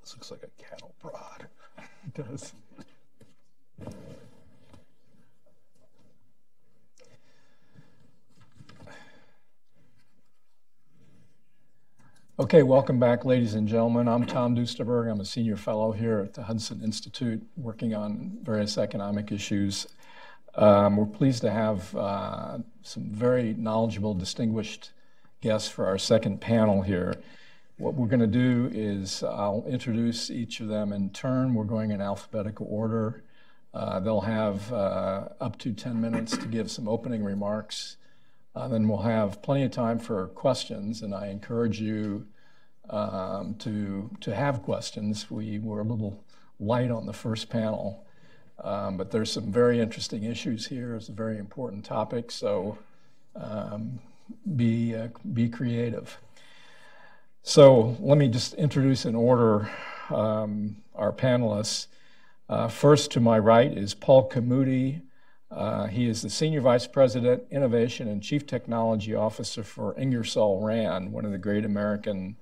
This looks like a cattle prod. It does. Okay, welcome back, ladies and gentlemen. I'm Tom Duesterberg. I'm a senior fellow here at the Hudson Institute working on various economic issues. We're pleased to have some very knowledgeable, distinguished guests for our second panel here. What we're going to do is I'll introduce each of them in turn. We're going in alphabetical order. They'll have up to 10 minutes to give some opening remarks. Then we'll have plenty of time for questions, and I encourage you to have questions. We were a little light on the first panel, but there's some very interesting issues here. It's a very important topic, so be creative. So let me just introduce in order our panelists. First to my right is Paul Camuti. He is the Senior Vice President, Innovation and Chief Technology Officer for Ingersoll Rand, one of the great American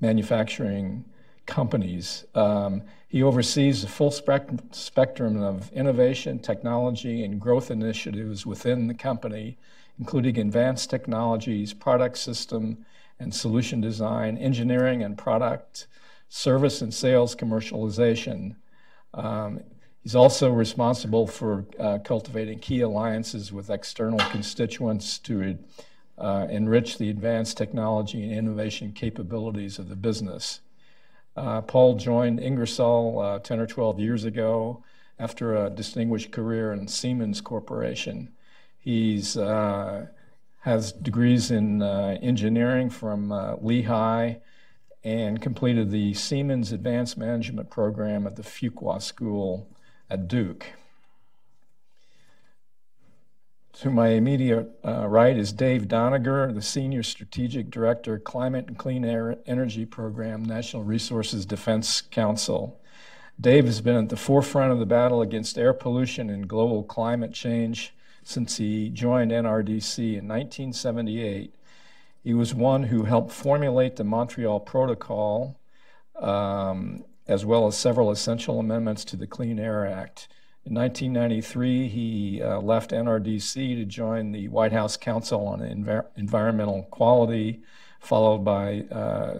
manufacturing companies. He oversees the full spectrum of innovation, technology, and growth initiatives within the company, including advanced technologies, product system and solution design, engineering and product, service and sales commercialization. He's also responsible for cultivating key alliances with external constituents to enrich the advanced technology and innovation capabilities of the business. Paul joined Ingersoll 10 or 12 years ago after a distinguished career in Siemens Corporation. He's has degrees in engineering from Lehigh and completed the Siemens Advanced Management Program at the Fuqua School at Duke. To my immediate right is Dave Doniger, the Senior Strategic Director, Climate and Clean Air Energy Program, National Resources Defense Council. Dave has been at the forefront of the battle against air pollution and global climate change since he joined NRDC in 1978. He was one who helped formulate the Montreal Protocol, as well as several essential amendments to the Clean Air Act. In 1993, he left NRDC to join the White House Council on Environmental Quality, followed by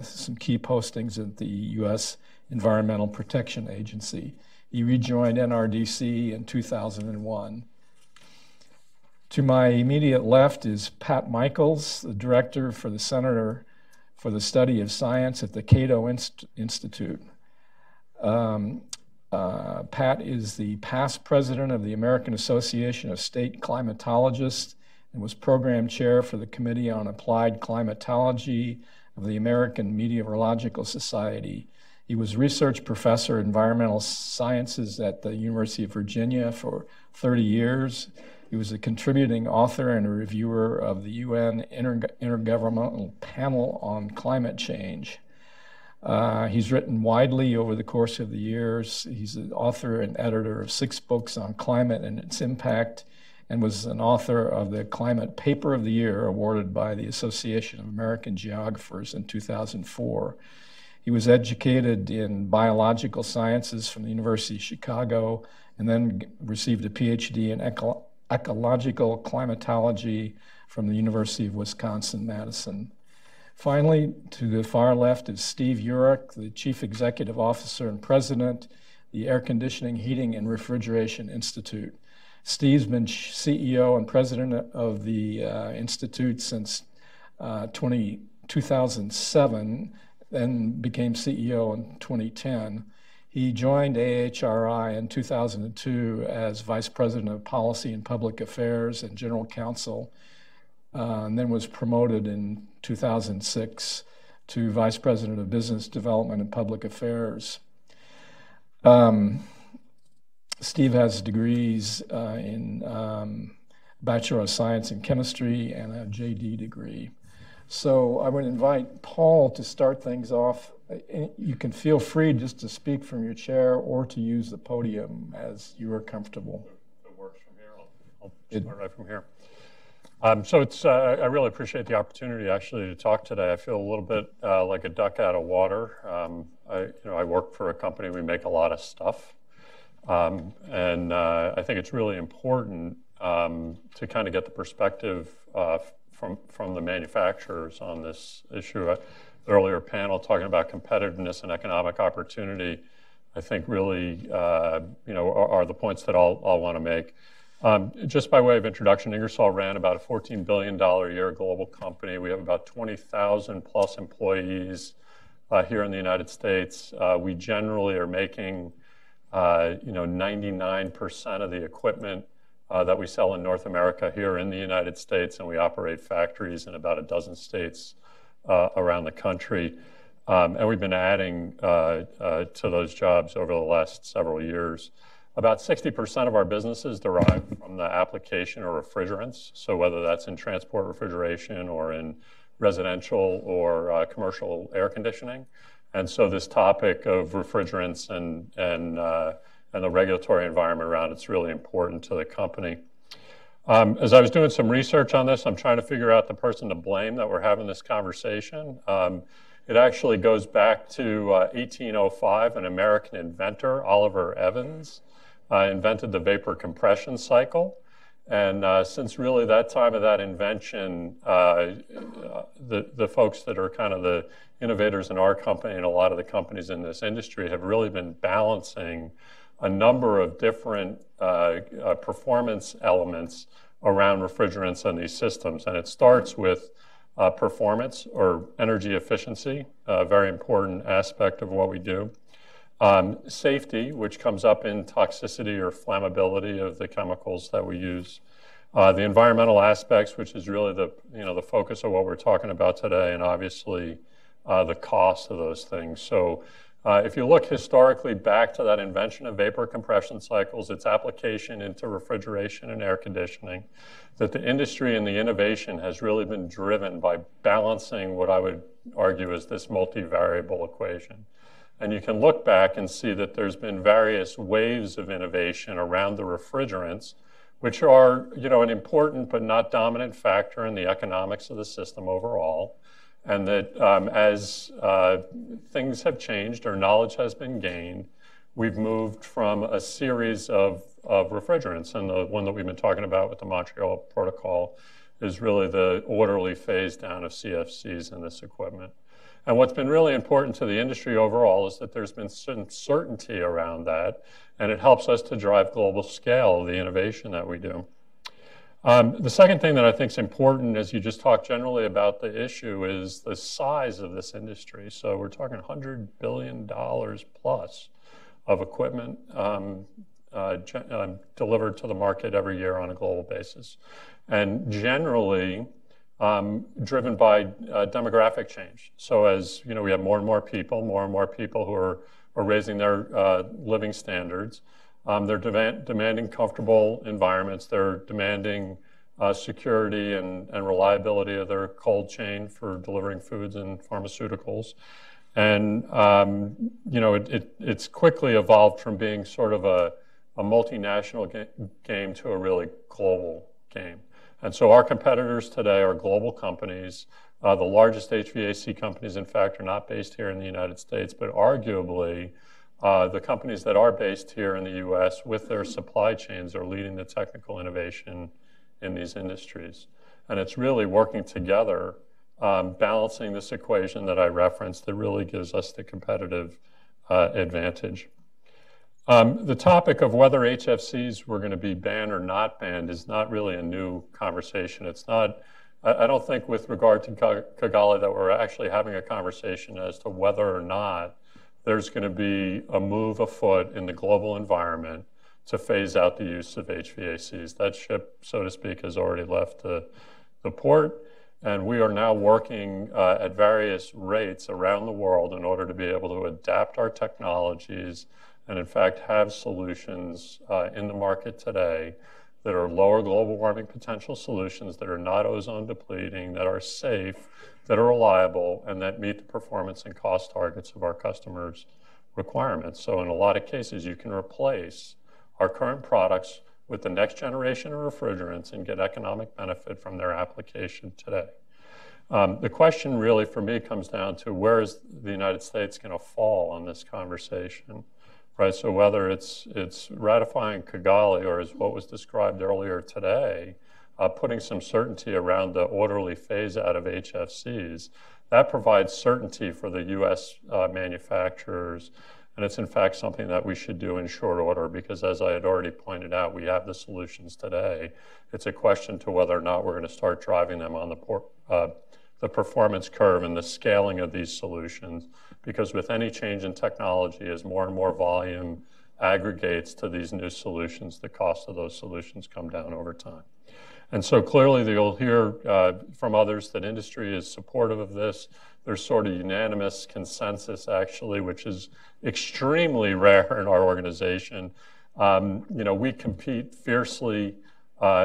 some key postings at the U.S. Environmental Protection Agency. He rejoined NRDC in 2001. To my immediate left is Pat Michaels, the director for the Center for the Study of Science at the Cato Institute. Pat is the past president of the American Association of State Climatologists and was program chair for the Committee on Applied Climatology of the American Meteorological Society. He was research professor of environmental sciences at the University of Virginia for 30 years. He was a contributing author and a reviewer of the UN Intergovernmental Panel on Climate Change. He's written widely over the course of the years. He's the author and editor of 6 books on climate and its impact, and was an author of the Climate Paper of the Year awarded by the Association of American Geographers in 2004. He was educated in biological sciences from the University of Chicago and then received a PhD in ecological climatology from the University of Wisconsin-Madison. Finally, to the far left is Steve Urich, the Chief Executive Officer and President, the Air Conditioning, Heating, and Refrigeration Institute. Steve's been CEO and President of the Institute since 2007, then became CEO in 2010. He joined AHRI in 2002 as Vice President of Policy and Public Affairs and General Counsel, and then was promoted in 2006 to Vice President of Business Development and Public Affairs. Steve has degrees in Bachelor of Science in Chemistry and a JD degree. So I would invite Paul to start things off. You can feel free just to speak from your chair or to use the podium as you are comfortable. It works from here. I'll start right from here. So I really appreciate the opportunity actually to talk today. I feel a little bit like a duck out of water. I work for a company, we make a lot of stuff. And I think it's really important to kind of get the perspective from the manufacturers on this issue. The earlier panel talking about competitiveness and economic opportunity, I think really are the points that I'll want to make. Just by way of introduction, Ingersoll ran about a $14 billion a year global company. We have about 20,000 plus employees here in the United States. We generally are making 99% of the equipment that we sell in North America here in the United States, and we operate factories in about a dozen states around the country. And we've been adding to those jobs over the last several years. About 60% of our businesses derive from the application of refrigerants. So whether that's in transport refrigeration or in residential or commercial air conditioning. And so this topic of refrigerants and the regulatory environment around it's really important to the company. As I was doing some research on this, I'm trying to figure out the person to blame that we're having this conversation. It actually goes back to 1805, an American inventor, Oliver Evans, invented the vapor compression cycle. And since really that time of that invention, the folks that are kind of the innovators in our company and a lot of the companies in this industry have really been balancing a number of different performance elements around refrigerants and these systems. And it starts with performance or energy efficiency, a very important aspect of what we do. Safety, which comes up in toxicity or flammability of the chemicals that we use. The environmental aspects, which is really the focus of what we're talking about today, and obviously the cost of those things. So if you look historically back to that invention of vapor compression cycles, its application into refrigeration and air conditioning, that the industry and the innovation has really been driven by balancing what I would argue is this multivariable equation. And you can look back and see that there's been various waves of innovation around the refrigerants, which are, an important but not dominant factor in the economics of the system overall. And that as things have changed or knowledge has been gained, we've moved from a series of refrigerants. And the one that we've been talking about with the Montreal Protocol is really the orderly phase down of CFCs in this equipment. And what's been really important to the industry overall is that there's been certain certainty around that, and it helps us to drive global scale of the innovation that we do. The second thing that I think is important as you just talk generally about the issue is the size of this industry. So we're talking $100 billion plus of equipment delivered to the market every year on a global basis. And generally, driven by demographic change. So as we have more and more people who are raising their living standards. They're demanding comfortable environments. They're demanding security and reliability of their cold chain for delivering foods and pharmaceuticals. And it's quickly evolved from being sort of a multinational game to a really global game. And so our competitors today are global companies. The largest HVAC companies, in fact, are not based here in the United States, but arguably the companies that are based here in the US with their supply chains are leading the technical innovation in these industries. And it's really working together, balancing this equation that I referenced that really gives us the competitive advantage. The topic of whether HFCs were going to be banned or not banned is not really a new conversation. It's not, I don't think with regard to Kigali that we're actually having a conversation as to whether or not there's going to be a move afoot in the global environment to phase out the use of HVACs. That ship, so to speak, has already left the port, and we are now working at various rates around the world in order to be able to adapt our technologies and in fact have solutions in the market today that are lower global warming potential solutions, that are not ozone depleting, that are safe, that are reliable, and that meet the performance and cost targets of our customers' requirements. So in a lot of cases, you can replace our current products with the next generation of refrigerants and get economic benefit from their application today. The question really for me comes down to where is the United States going to fall on this conversation, right? So whether it's ratifying Kigali or as what was described earlier today, putting some certainty around the orderly phase out of HFCs, that provides certainty for the U.S. Manufacturers. And it's in fact something that we should do in short order because as I had already pointed out, we have the solutions today. It's a question to whether or not we're going to start driving them on the performance curve and the scaling of these solutions, because with any change in technology, as more and more volume aggregates to these new solutions, the cost of those solutions come down over time. And so clearly you'll hear from others that industry is supportive of this. There's sort of unanimous consensus actually, which is extremely rare in our organization. We compete fiercely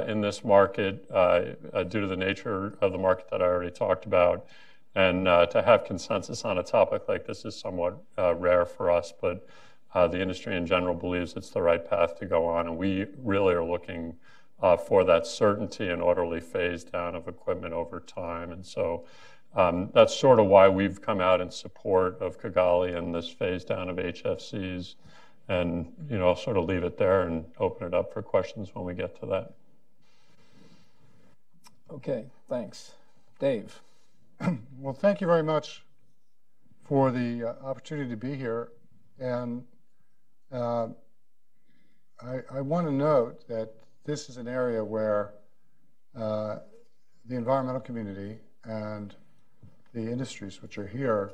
in this market due to the nature of the market that I already talked about. And to have consensus on a topic like this is somewhat rare for us, but the industry in general believes it's the right path to go on. And we really are looking for that certainty and orderly phase down of equipment over time. And so that's sort of why we've come out in support of Kigali and this phase down of HFCs. And, I'll sort of leave it there and open it up for questions when we get to that. Okay, thanks. Dave. Well, thank you very much for the opportunity to be here. And I want to note that this is an area where the environmental community and the industries which are here,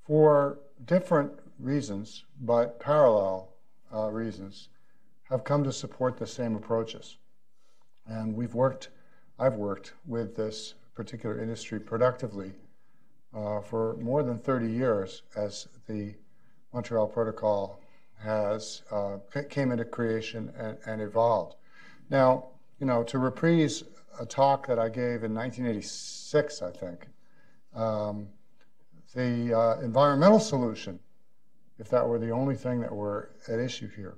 for different reasons, but parallel reasons, have come to support the same approaches. And I've worked with this particular industry productively for more than 30 years as the Montreal Protocol came into creation and evolved. Now, to reprise a talk that I gave in 1986, I think, the environmental solution, if that were the only thing that were at issue here,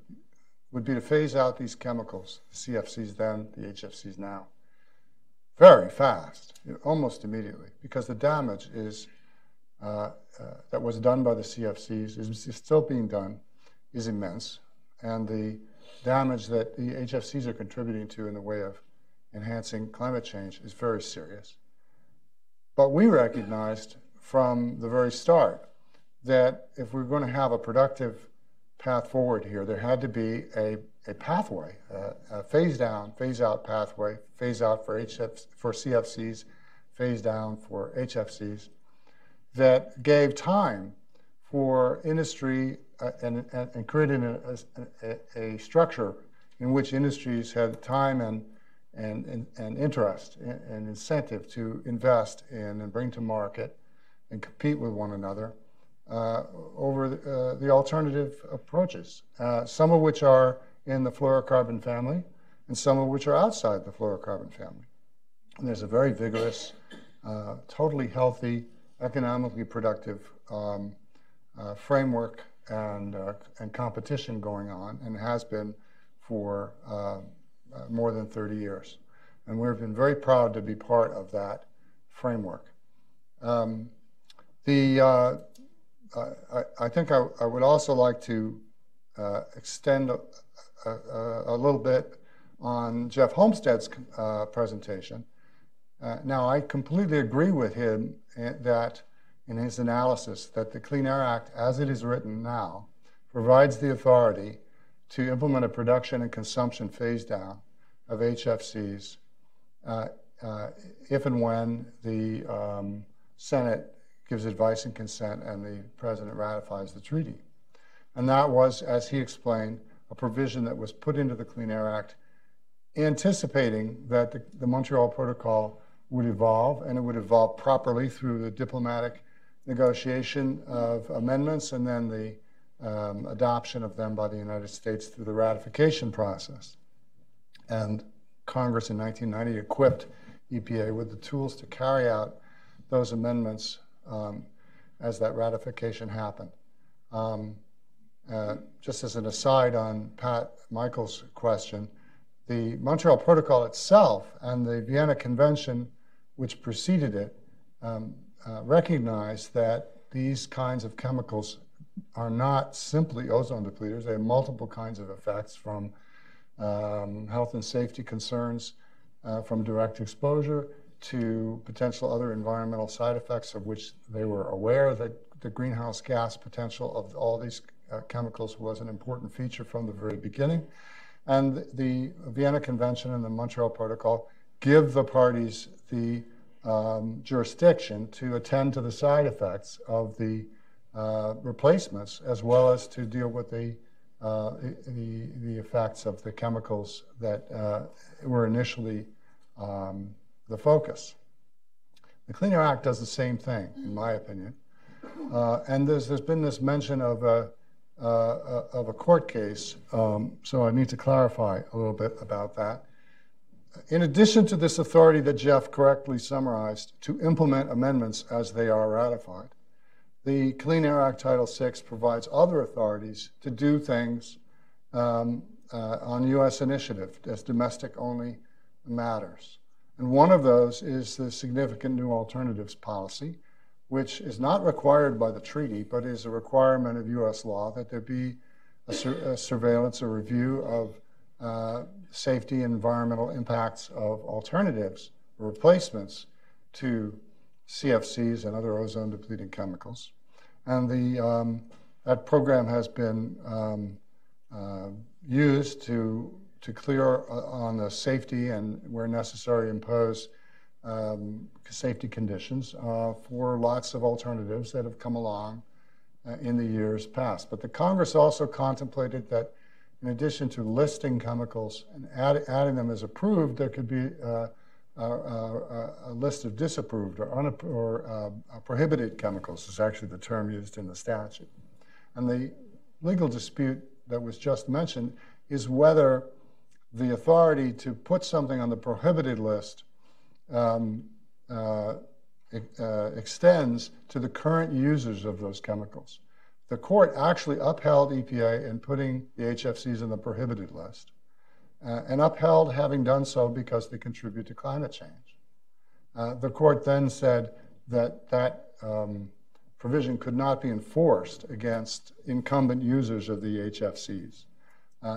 would be to phase out these chemicals, the CFCs then, the HFCs now, very fast, almost immediately, because the damage that was done by the CFCs is still being done, is immense, and the damage that the HFCs are contributing to in the way of enhancing climate change is very serious. But we recognized from the very start that if we're going to have a productive path forward here, there had to be a pathway, a phase down, phase out pathway, phase out for CFCs, phase down for HFCs, that gave time for industry and created a structure in which industries had time and interest and incentive to invest in and bring to market and compete with one another over the alternative approaches, some of which are in the fluorocarbon family and some of which are outside the fluorocarbon family. And there's a very vigorous, totally healthy, economically productive framework and competition going on, and has been for more than 30 years. And we've been very proud to be part of that framework. I think I would also like to extend a little bit on Jeff Homestead's presentation. Now, I completely agree with him that in his analysis that the Clean Air Act, as it is written now, provides the authority to implement a production and consumption phase down of HFCs if and when the Senate gives advice and consent and the President ratifies the treaty. And that was, as he explained, a provision that was put into the Clean Air Act anticipating that the Montreal Protocol would evolve, and it would evolve properly through the diplomatic negotiation of amendments and then the adoption of them by the United States through the ratification process. And Congress in 1990 equipped EPA with the tools to carry out those amendments as that ratification happened. just as an aside on Pat Michael's question, the Montreal Protocol itself and the Vienna Convention, which preceded it, recognized that these kinds of chemicals are not simply ozone depleters. They have multiple kinds of effects, from health and safety concerns from direct exposure to potential other environmental side effects, of which they were aware that the greenhouse gas potential of all these chemicals was an important feature from the very beginning. And the Vienna Convention and the Montreal Protocol give the parties the jurisdiction to attend to the side effects of the replacements, as well as to deal with the effects of the chemicals that were initially the focus. The Clean Air Act does the same thing, in my opinion. And there's been this mention of a court case, so I need to clarify a little bit about that. In addition to this authority that Jeff correctly summarized to implement amendments as they are ratified, the Clean Air Act Title VI provides other authorities to do things on U.S. initiative as domestic-only matters. And one of those is the significant new alternatives policy, which is not required by the treaty, but is a requirement of U.S. law that there be a surveillance, a review of safety and environmental impacts of alternatives or replacements to CFCs and other ozone-depleting chemicals. And that program has been used to clear on the safety and, where necessary, impose safety conditions for lots of alternatives that have come along in the years past. But the Congress also contemplated that in addition to listing chemicals and adding them as approved, there could be a list of disapproved or prohibited chemicals, is actually the term used in the statute. And the legal dispute that was just mentioned is whether the authority to put something on the prohibited list extends to the current users of those chemicals. The court actually upheld EPA in putting the HFCs on the prohibited list, and upheld having done so because they contribute to climate change. The court then said that that provision could not be enforced against incumbent users of the HFCs.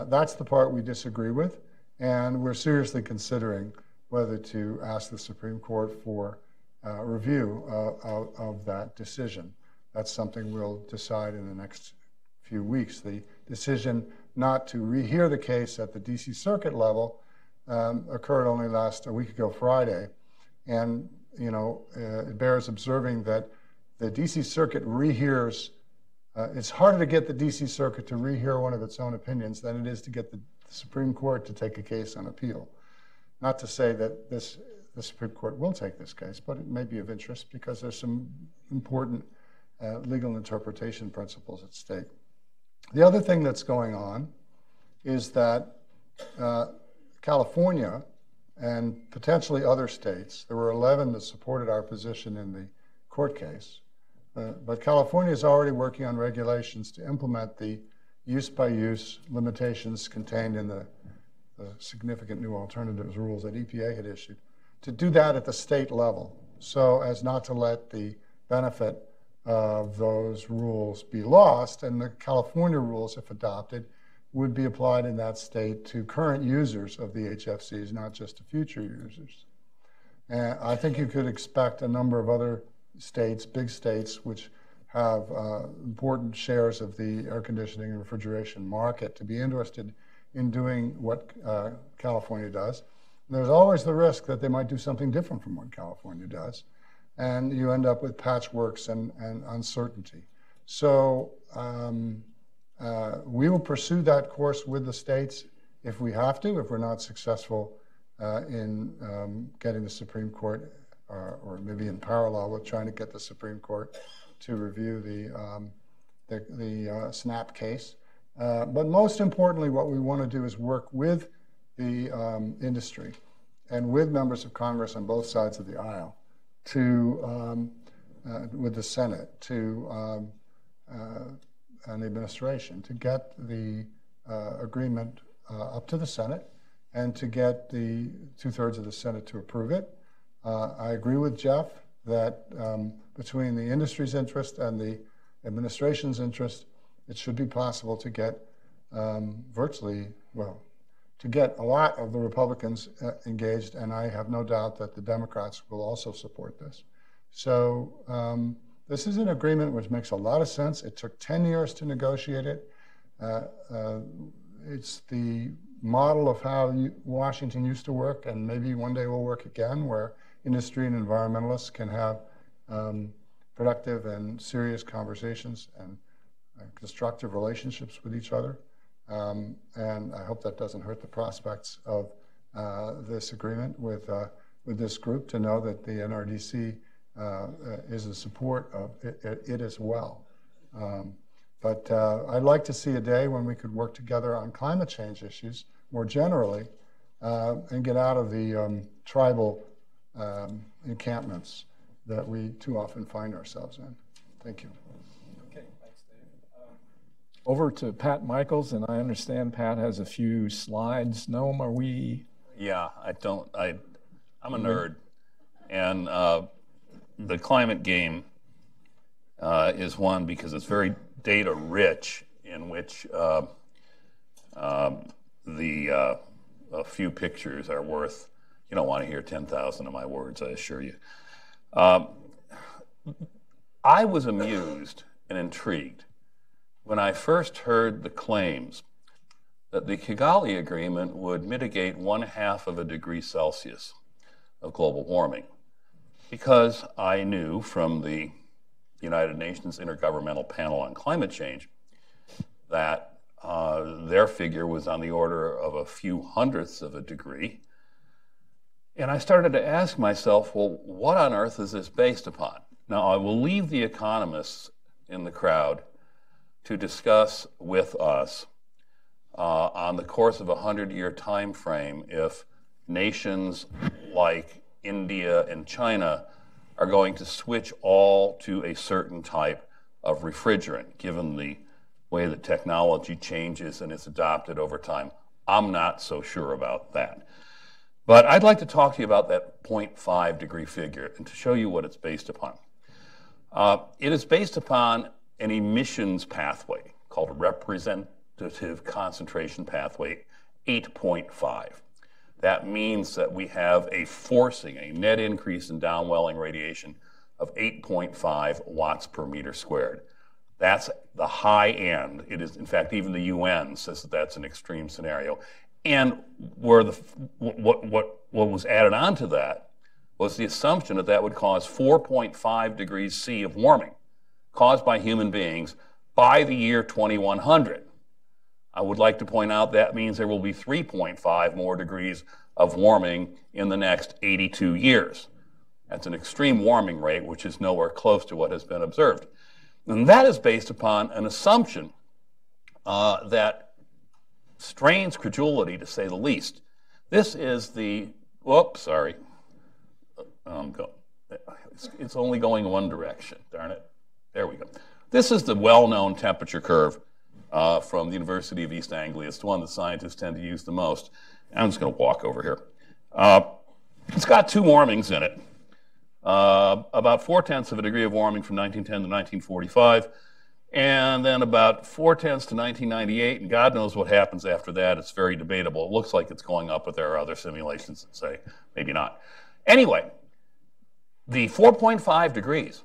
That's the part we disagree with, and we're seriously considering whether to ask the Supreme Court for review of that decision. That's something we'll decide in the next few weeks. The decision not to rehear the case at the DC Circuit level occurred only a week ago Friday. And, it bears observing that the DC Circuit rehears, it's harder to get the DC Circuit to rehear one of its own opinions than it is to get the Supreme Court to take a case on appeal. Not to say that the Supreme Court will take this case, but it may be of interest because there's some important legal interpretation principles at stake. The other thing that's going on is that California and potentially other states, there were 11 that supported our position in the court case, but California is already working on regulations to implement the use-by-use limitations contained in the significant new alternatives rules that EPA had issued, to do that at the state level, so as not to let the benefit of those rules be lost, and the California rules, if adopted, would be applied in that state to current users of the HFCs, not just to future users. And I think you could expect a number of other states, big states, which have important shares of the air conditioning and refrigeration market, to be interested in doing what California does. And there's always the risk that they might do something different from what California does, and you end up with patchworks and uncertainty. So we will pursue that course with the states if we have to, if we're not successful in getting the Supreme Court, or maybe in parallel with trying to get the Supreme Court to review the SNAP case. But most importantly, what we want to do is work with the industry and with members of Congress on both sides of the aisle with the Senate to and the administration to get the agreement up to the Senate and to get the 2/3 of the Senate to approve it. I agree with Jeff that between the industry's interest and the administration's interest, it should be possible to get to get a lot of the Republicans engaged, and I have no doubt that the Democrats will also support this. So this is an agreement which makes a lot of sense. It took 10 years to negotiate it. It's the model of how Washington used to work, and maybe one day will work again, where industry and environmentalists can have productive and serious conversations and constructive relationships with each other. And I hope that doesn't hurt the prospects of this agreement with this group, to know that the NRDC is in support of it as well. But I'd like to see a day when we could work together on climate change issues more generally and get out of the tribal encampments that we too often find ourselves in. Thank you. Okay, thanks, Dave. Over to Pat Michaels, and I understand Pat has a few slides. Noam, are we? Yeah, I'm a nerd, and the climate game is one because it's very data rich, in which a few pictures are worth, you don't want to hear 10,000 of my words, I assure you. I was amused and intrigued when I first heard the claims that the Kigali Agreement would mitigate 1/2 of a degree Celsius of global warming, because I knew from the United Nations Intergovernmental Panel on Climate Change that their figure was on the order of a few hundredths of a degree. And I started to ask myself, well, what on earth is this based upon? Now, I will leave the economists in the crowd to discuss with us on the course of a 100-year time frame if nations like India and China are going to switch all to a certain type of refrigerant, given the way that technology changes and is adopted over time. I'm not so sure about that. But I'd like to talk to you about that 0.5 degree figure and to show you what it's based upon. It is based upon an emissions pathway called a representative concentration pathway, 8.5. That means that we have a forcing, a net increase in downwelling radiation of 8.5 watts per meter squared. That's the high end. It is, in fact, even the UN says that that's an extreme scenario. And where what was added on to that was the assumption that that would cause 4.5 degrees C of warming caused by human beings by the year 2100. I would like to point out that means there will be 3.5 more degrees of warming in the next 82 years. That's an extreme warming rate, which is nowhere close to what has been observed. And that is based upon an assumption that strains credulity, to say the least. This is the, whoops, sorry. It's only going one direction, darn it. There we go. This is the well-known temperature curve from the University of East Anglia. It's the one that scientists tend to use the most. I'm just going to walk over here. It's got two warmings in it. About 0.4 of a degree of warming from 1910 to 1945, and then about 0.4 to 1998, and God knows what happens after that. It's very debatable. It looks like it's going up, but there are other simulations that say maybe not. Anyway, the 4.5 degrees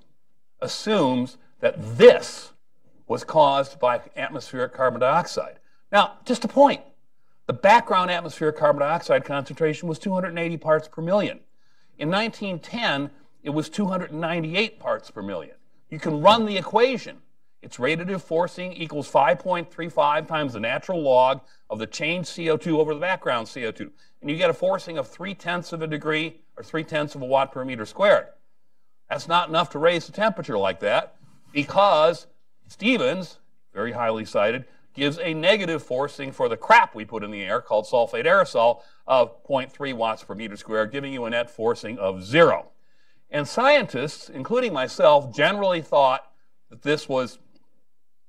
assumes that this was caused by atmospheric carbon dioxide. Now, just a point, the background atmospheric carbon dioxide concentration was 280 parts per million. In 1910, it was 298 parts per million. You can run the equation. Its radiative forcing equals 5.35 times the natural log of the changed CO2 over the background CO2. And you get a forcing of 0.3 of a degree, or 0.3 of a watt per meter squared. That's not enough to raise the temperature like that, because Stevens, very highly cited, gives a negative forcing for the crap we put in the air, called sulfate aerosol, of 0.3 watts per meter squared, giving you a net forcing of 0. And scientists, including myself, generally thought that this was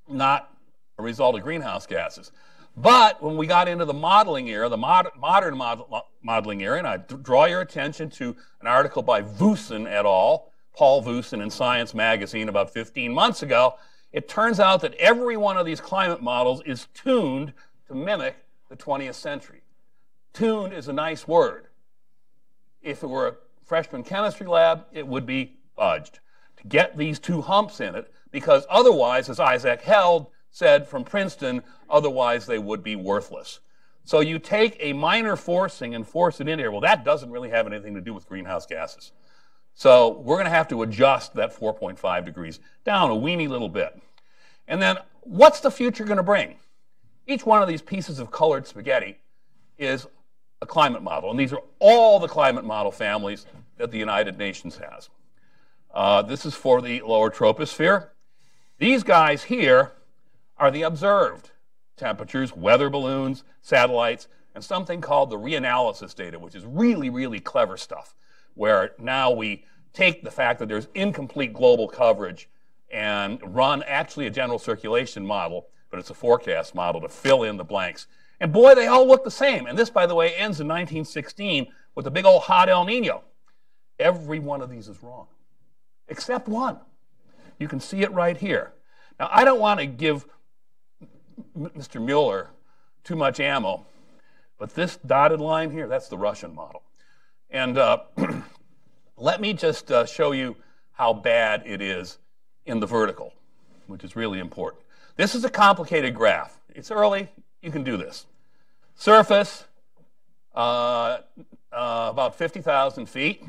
not a result of greenhouse gases. But when we got into the modeling era, the modern modeling era, and I draw your attention to an article by Vucin et al., Paul Vucin in Science magazine about 15 months ago, it turns out that every one of these climate models is tuned to mimic the 20th century. Tuned is a nice word. If it were a freshman chemistry lab, it would be fudged to get these two humps in it, because otherwise, as Isaac Held said from Princeton, otherwise they would be worthless. So you take a minor forcing and force it in here. Well, that doesn't really have anything to do with greenhouse gases. So we're going to have to adjust that 4.5 degrees down a weeny little bit. And then what's the future going to bring? Each one of these pieces of colored spaghetti is a climate model. And these are all the climate model families that the United Nations has. This is for the lower troposphere. These guys here are the observed temperatures, weather balloons, satellites, and something called the reanalysis data, which is really, really clever stuff, where now we take the fact that there's incomplete global coverage and run actually a general circulation model, but it's a forecast model to fill in the blanks. And boy, they all look the same. And this, by the way, ends in 1916 with a big old hot El Nino. Every one of these is wrong, except one. You can see it right here. Now, I don't want to give Mr. Mueller too much ammo, but this dotted line here, that's the Russian model. And let me just show you how bad it is in the vertical, which is really important. This is a complicated graph. It's early. You can do this. Surface, about 50,000 feet.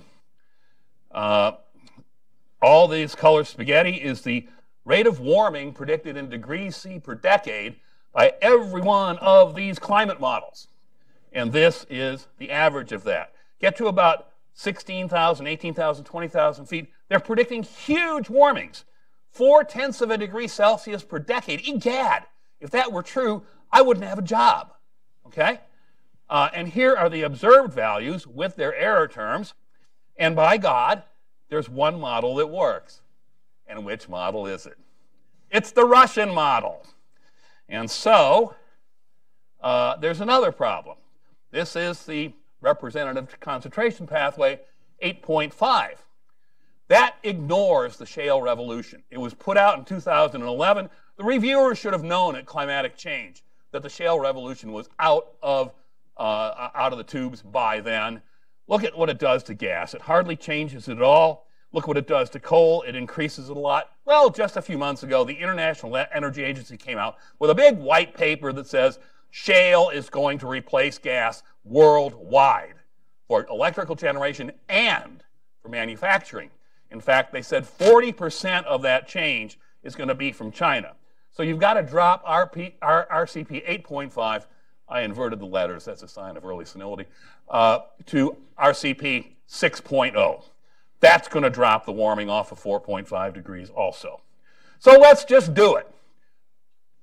All these colored spaghetti is the rate of warming predicted in degrees C per decade by every one of these climate models. And this is the average of that. Get to about 16,000, 18,000, 20,000 feet. They're predicting huge warmings, 0.4 of a degree Celsius per decade. Egad, if that were true, I wouldn't have a job, okay? And here are the observed values with their error terms. And by God, there's one model that works. And which model is it? It's the Russian model. And so there's another problem. This is the representative concentration pathway 8.5. That ignores the Shale Revolution. It was put out in 2011. The reviewers should have known at Climatic Change that the Shale Revolution was out of the tubes by then. Look at what it does to gas. It hardly changes it at all. Look what it does to coal. It increases it a lot. Well, just a few months ago, the International Energy Agency came out with a big white paper that says shale is going to replace gas worldwide for electrical generation and for manufacturing. In fact, they said 40% of that change is going to be from China. So you've got to drop RCP 8.5. I inverted the letters. That's a sign of early senility. To RCP 6.0. That's going to drop the warming off of 4.5 degrees also. So let's just do it.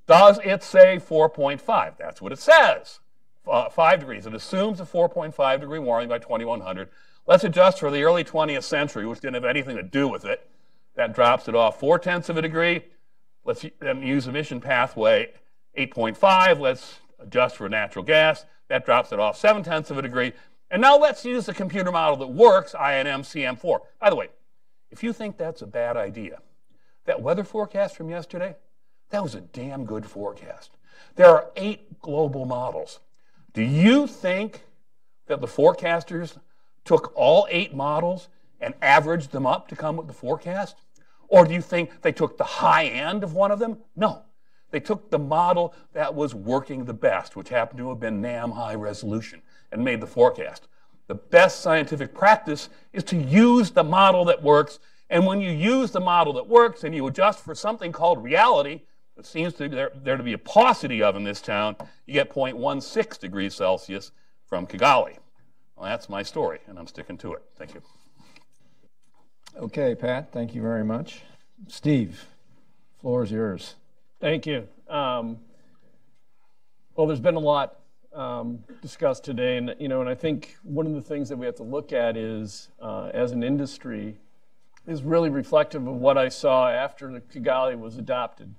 Does it say 4.5? That's what it says. 5 degrees. It assumes a 4.5 degree warming by 2100. Let's adjust for the early 20th century, which didn't have anything to do with it. That drops it off 0.4 of a degree. Let's use emission pathway 8.5. Let's adjust for natural gas. That drops it off 0.7 of a degree. And now let's use the computer model that works, INM-CM4. By the way, if you think that's a bad idea, that weather forecast from yesterday, that was a damn good forecast. There are 8 global models. Do you think that the forecasters took all 8 models and averaged them up to come with the forecast? Or do you think they took the high end of one of them? No. They took the model that was working the best, which happened to have been NAM high resolution, and made the forecast. The best scientific practice is to use the model that works. And when you use the model that works and you adjust for something called reality, that seems to there to be a paucity of in this town, you get 0.16 degrees Celsius from Kigali. Well, that's my story, and I'm sticking to it. Thank you. Okay, Pat, thank you very much. Steve, floor is yours. Thank you. Well, there's been a lot discussed today, and and I think one of the things that we have to look at is, as an industry, is really reflective of what I saw after the Kigali was adopted.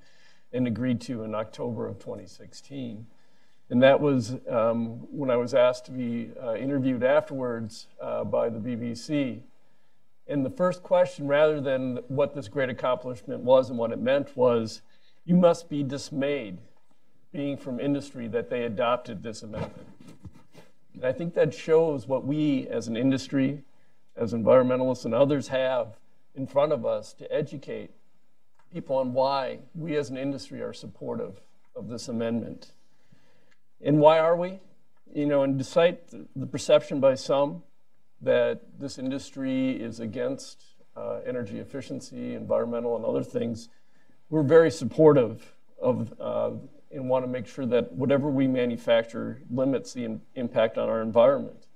and agreed to in October of 2016. And that was when I was asked to be interviewed afterwards by the BBC. And the first question, rather than what this great accomplishment was and what it meant, was, you must be dismayed, being from industry, that they adopted this amendment. And I think that shows what we as an industry, as environmentalists and others, have in front of us to educate people on why we as an industry are supportive of this amendment. And why are we? You know, and despite the perception by some that this industry is against energy efficiency, environmental and other things, we're very supportive of and want to make sure that whatever we manufacture limits the impact on our environment.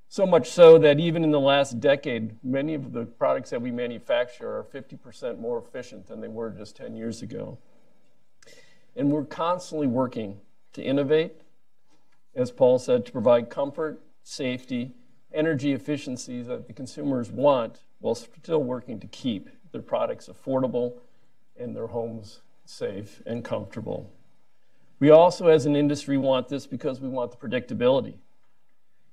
So much so that even in the last decade, many of the products that we manufacture are 50% more efficient than they were just 10 years ago. And we're constantly working to innovate, as Paul said, to provide comfort, safety, energy efficiencies that the consumers want, while still working to keep their products affordable and their homes safe and comfortable. We also, as an industry, want this because we want the predictability.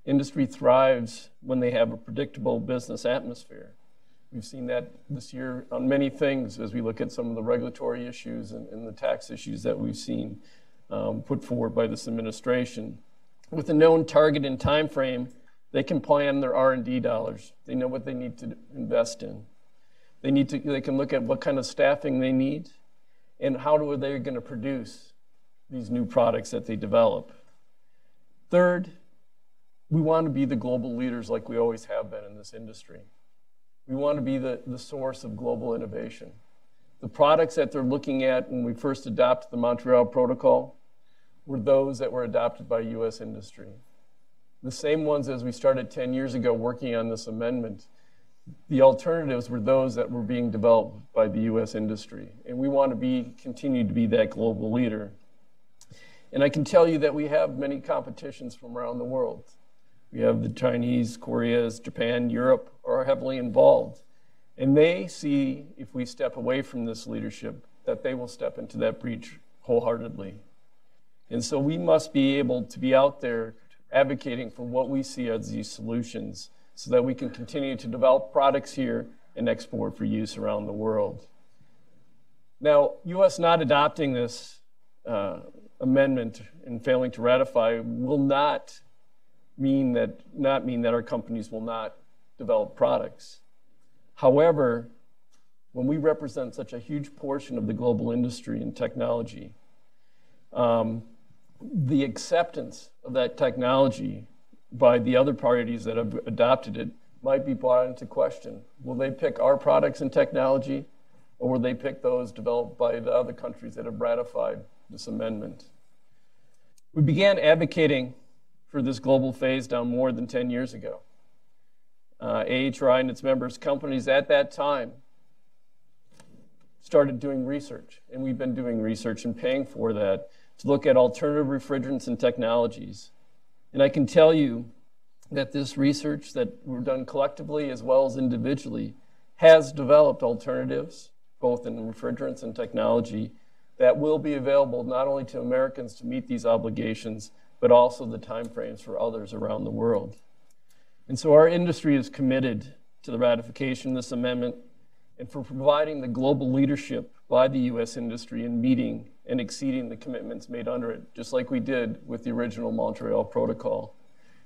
Industry thrives when they have a predictable business atmosphere. We've seen that this year on many things as we look at some of the regulatory issues and the tax issues that we've seen put forward by this administration. With a known target and time frame, they can plan their R&D dollars. They know what they need to invest in. They can look at what kind of staffing they need and how are they going to produce these new products that they develop. Third, we want to be the global leaders like we always have been in this industry. We want to be the source of global innovation. The products that they're looking at when we first adopted the Montreal Protocol were those that were adopted by U.S. industry. The same ones as we started 10 years ago working on this amendment, the alternatives were those that were being developed by the U.S. industry. And we want to continue to be that global leader. And I can tell you that we have many competitions from around the world. We have the Chinese, Koreas, Japan, Europe are heavily involved. And they see, if we step away from this leadership, that they will step into that breach wholeheartedly. And so we must be able to be out there advocating for what we see as these solutions so that we can continue to develop products here and export for use around the world. Now, U.S. not adopting this amendment and failing to ratify will not mean that our companies will not develop products. However, when we represent such a huge portion of the global industry and technology, the acceptance of that technology by the other parties that have adopted it might be brought into question. Will they pick our products and technology, or will they pick those developed by the other countries that have ratified this amendment? We began advocating for this global phase down more than 10 years ago. AHRI and its members companies at that time started doing research, and we've been doing research and paying for that to look at alternative refrigerants and technologies. And I can tell you that this research that we've done collectively as well as individually has developed alternatives, both in refrigerants and technology, that will be available not only to Americans to meet these obligations, but also the timeframes for others around the world. And so our industry is committed to the ratification of this amendment and for providing the global leadership by the U.S. industry in meeting and exceeding the commitments made under it, just like we did with the original Montreal Protocol.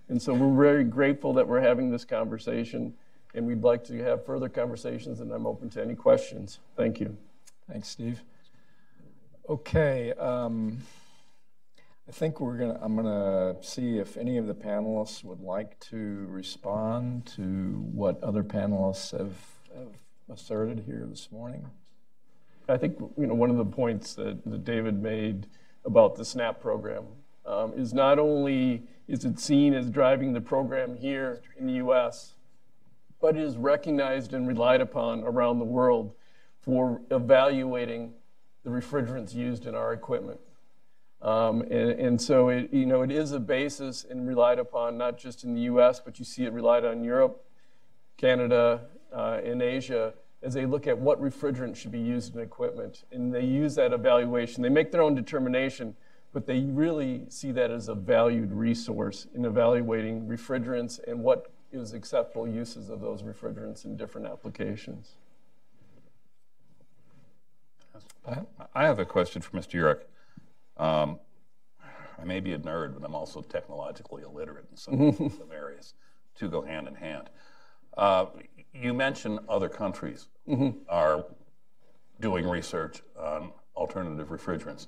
And so we're very grateful that we're having this conversation, and we'd like to have further conversations, and I'm open to any questions. Thank you. Thanks, Steve. Okay, I think I'm gonna see if any of the panelists would like to respond to what other panelists have asserted here this morning. I think one of the points that David made about the SNAP program is not only is it seen as driving the program here in the U.S., but it is recognized and relied upon around the world for evaluating the refrigerants used in our equipment. And so it is a basis and relied upon not just in the U.S., but you see it relied on Europe, Canada, and Asia as they look at what refrigerant should be used in equipment. And they use that evaluation. They make their own determination, but they really see that as a valued resource in evaluating refrigerants and what is acceptable uses of those refrigerants in different applications. I have a question for Mr. Urich. I may be a nerd, but I'm also technologically illiterate in some areas. Two go hand in hand. You mentioned other countries are doing research on alternative refrigerants.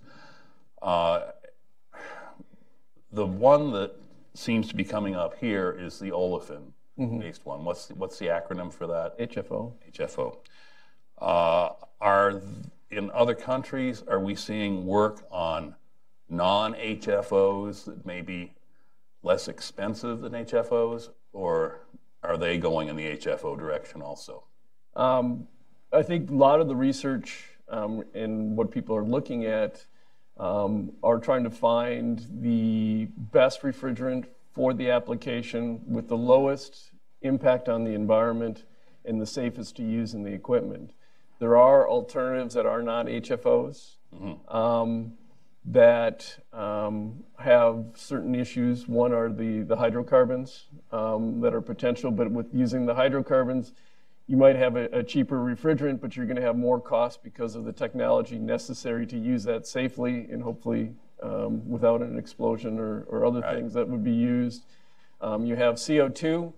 The one that seems to be coming up here is the olefin-based one. What's the acronym for that? HFO. HFO. In other countries, are we seeing work on non-HFOs that may be less expensive than HFOs, or are they going in the HFO direction also? I think a lot of the research and what people are looking at are trying to find the best refrigerant for the application with the lowest impact on the environment and the safest to use in the equipment. There are alternatives that are not HFOs that have certain issues. One are the hydrocarbons that are potential, but with using the hydrocarbons, you might have a cheaper refrigerant, but you're going to have more cost because of the technology necessary to use that safely and hopefully without an explosion or other things that would be used. You have CO2.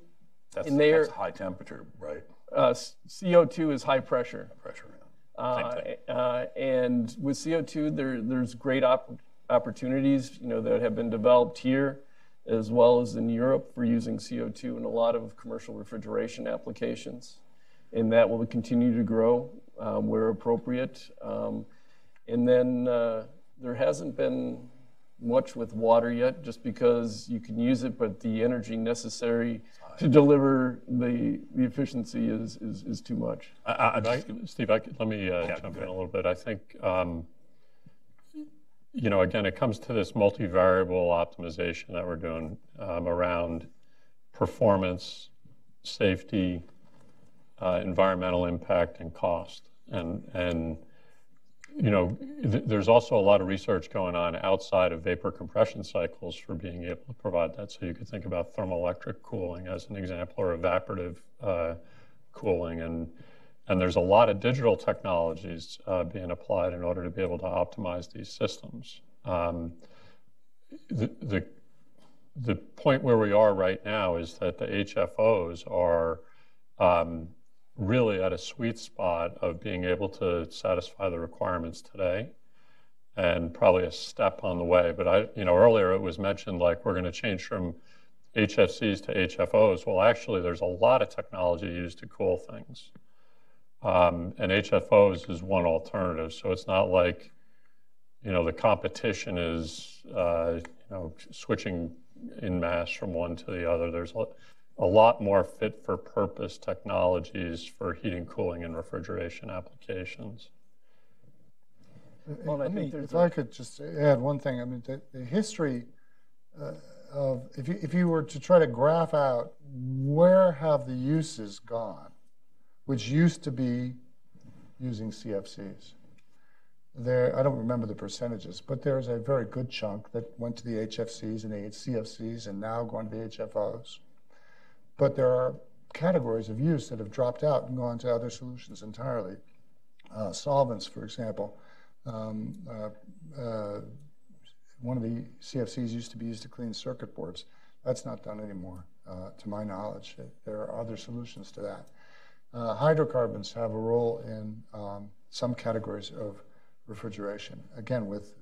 That's high temperature, right? CO2 is high pressure. Same thing. And with CO2, there's great opportunities, that have been developed here as well as in Europe for using CO2 in a lot of commercial refrigeration applications. And that will continue to grow where appropriate. And then there hasn't been much with water yet, just because you can use it, but the energy necessary to deliver the efficiency is too much. Steve, let me jump in a little bit. I think, again, it comes to this multivariable optimization that we're doing around performance, safety, environmental impact, and cost. And there's also a lot of research going on outside of vapor compression cycles for being able to provide that. So you could think about thermoelectric cooling as an example, or evaporative cooling. And there's a lot of digital technologies being applied in order to be able to optimize these systems. The point where we are right now is that the HFOs are really at a sweet spot of being able to satisfy the requirements today, and probably a step on the way. But earlier it was mentioned like we're going to change from HFCs to HFOs. Well, actually, there's a lot of technology used to cool things, and HFOs is one alternative. So it's not like the competition is switching in mass from one to the other. There's a lot more fit-for-purpose technologies for heating, cooling, and refrigeration applications. Well, if I could just add one thing, I mean, the history of, if you were to try to graph out where have the uses gone, which used to be using CFCs. I don't remember the percentages, but there's a very good chunk that went to the HFCs and the CFCs and now going to the HFOs. But there are categories of use that have dropped out and gone to other solutions entirely. Solvents, for example. One of the CFCs used to be used to clean circuit boards. That's not done anymore, to my knowledge. There are other solutions to that. Hydrocarbons have a role in some categories of refrigeration, again, with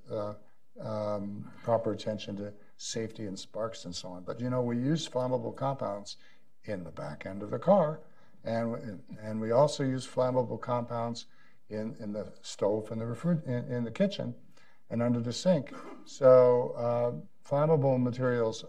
proper attention to safety and sparks and so on. But we use flammable compounds in the back end of the car, and we also use flammable compounds in the stove and in the kitchen and under the sink. So flammable materials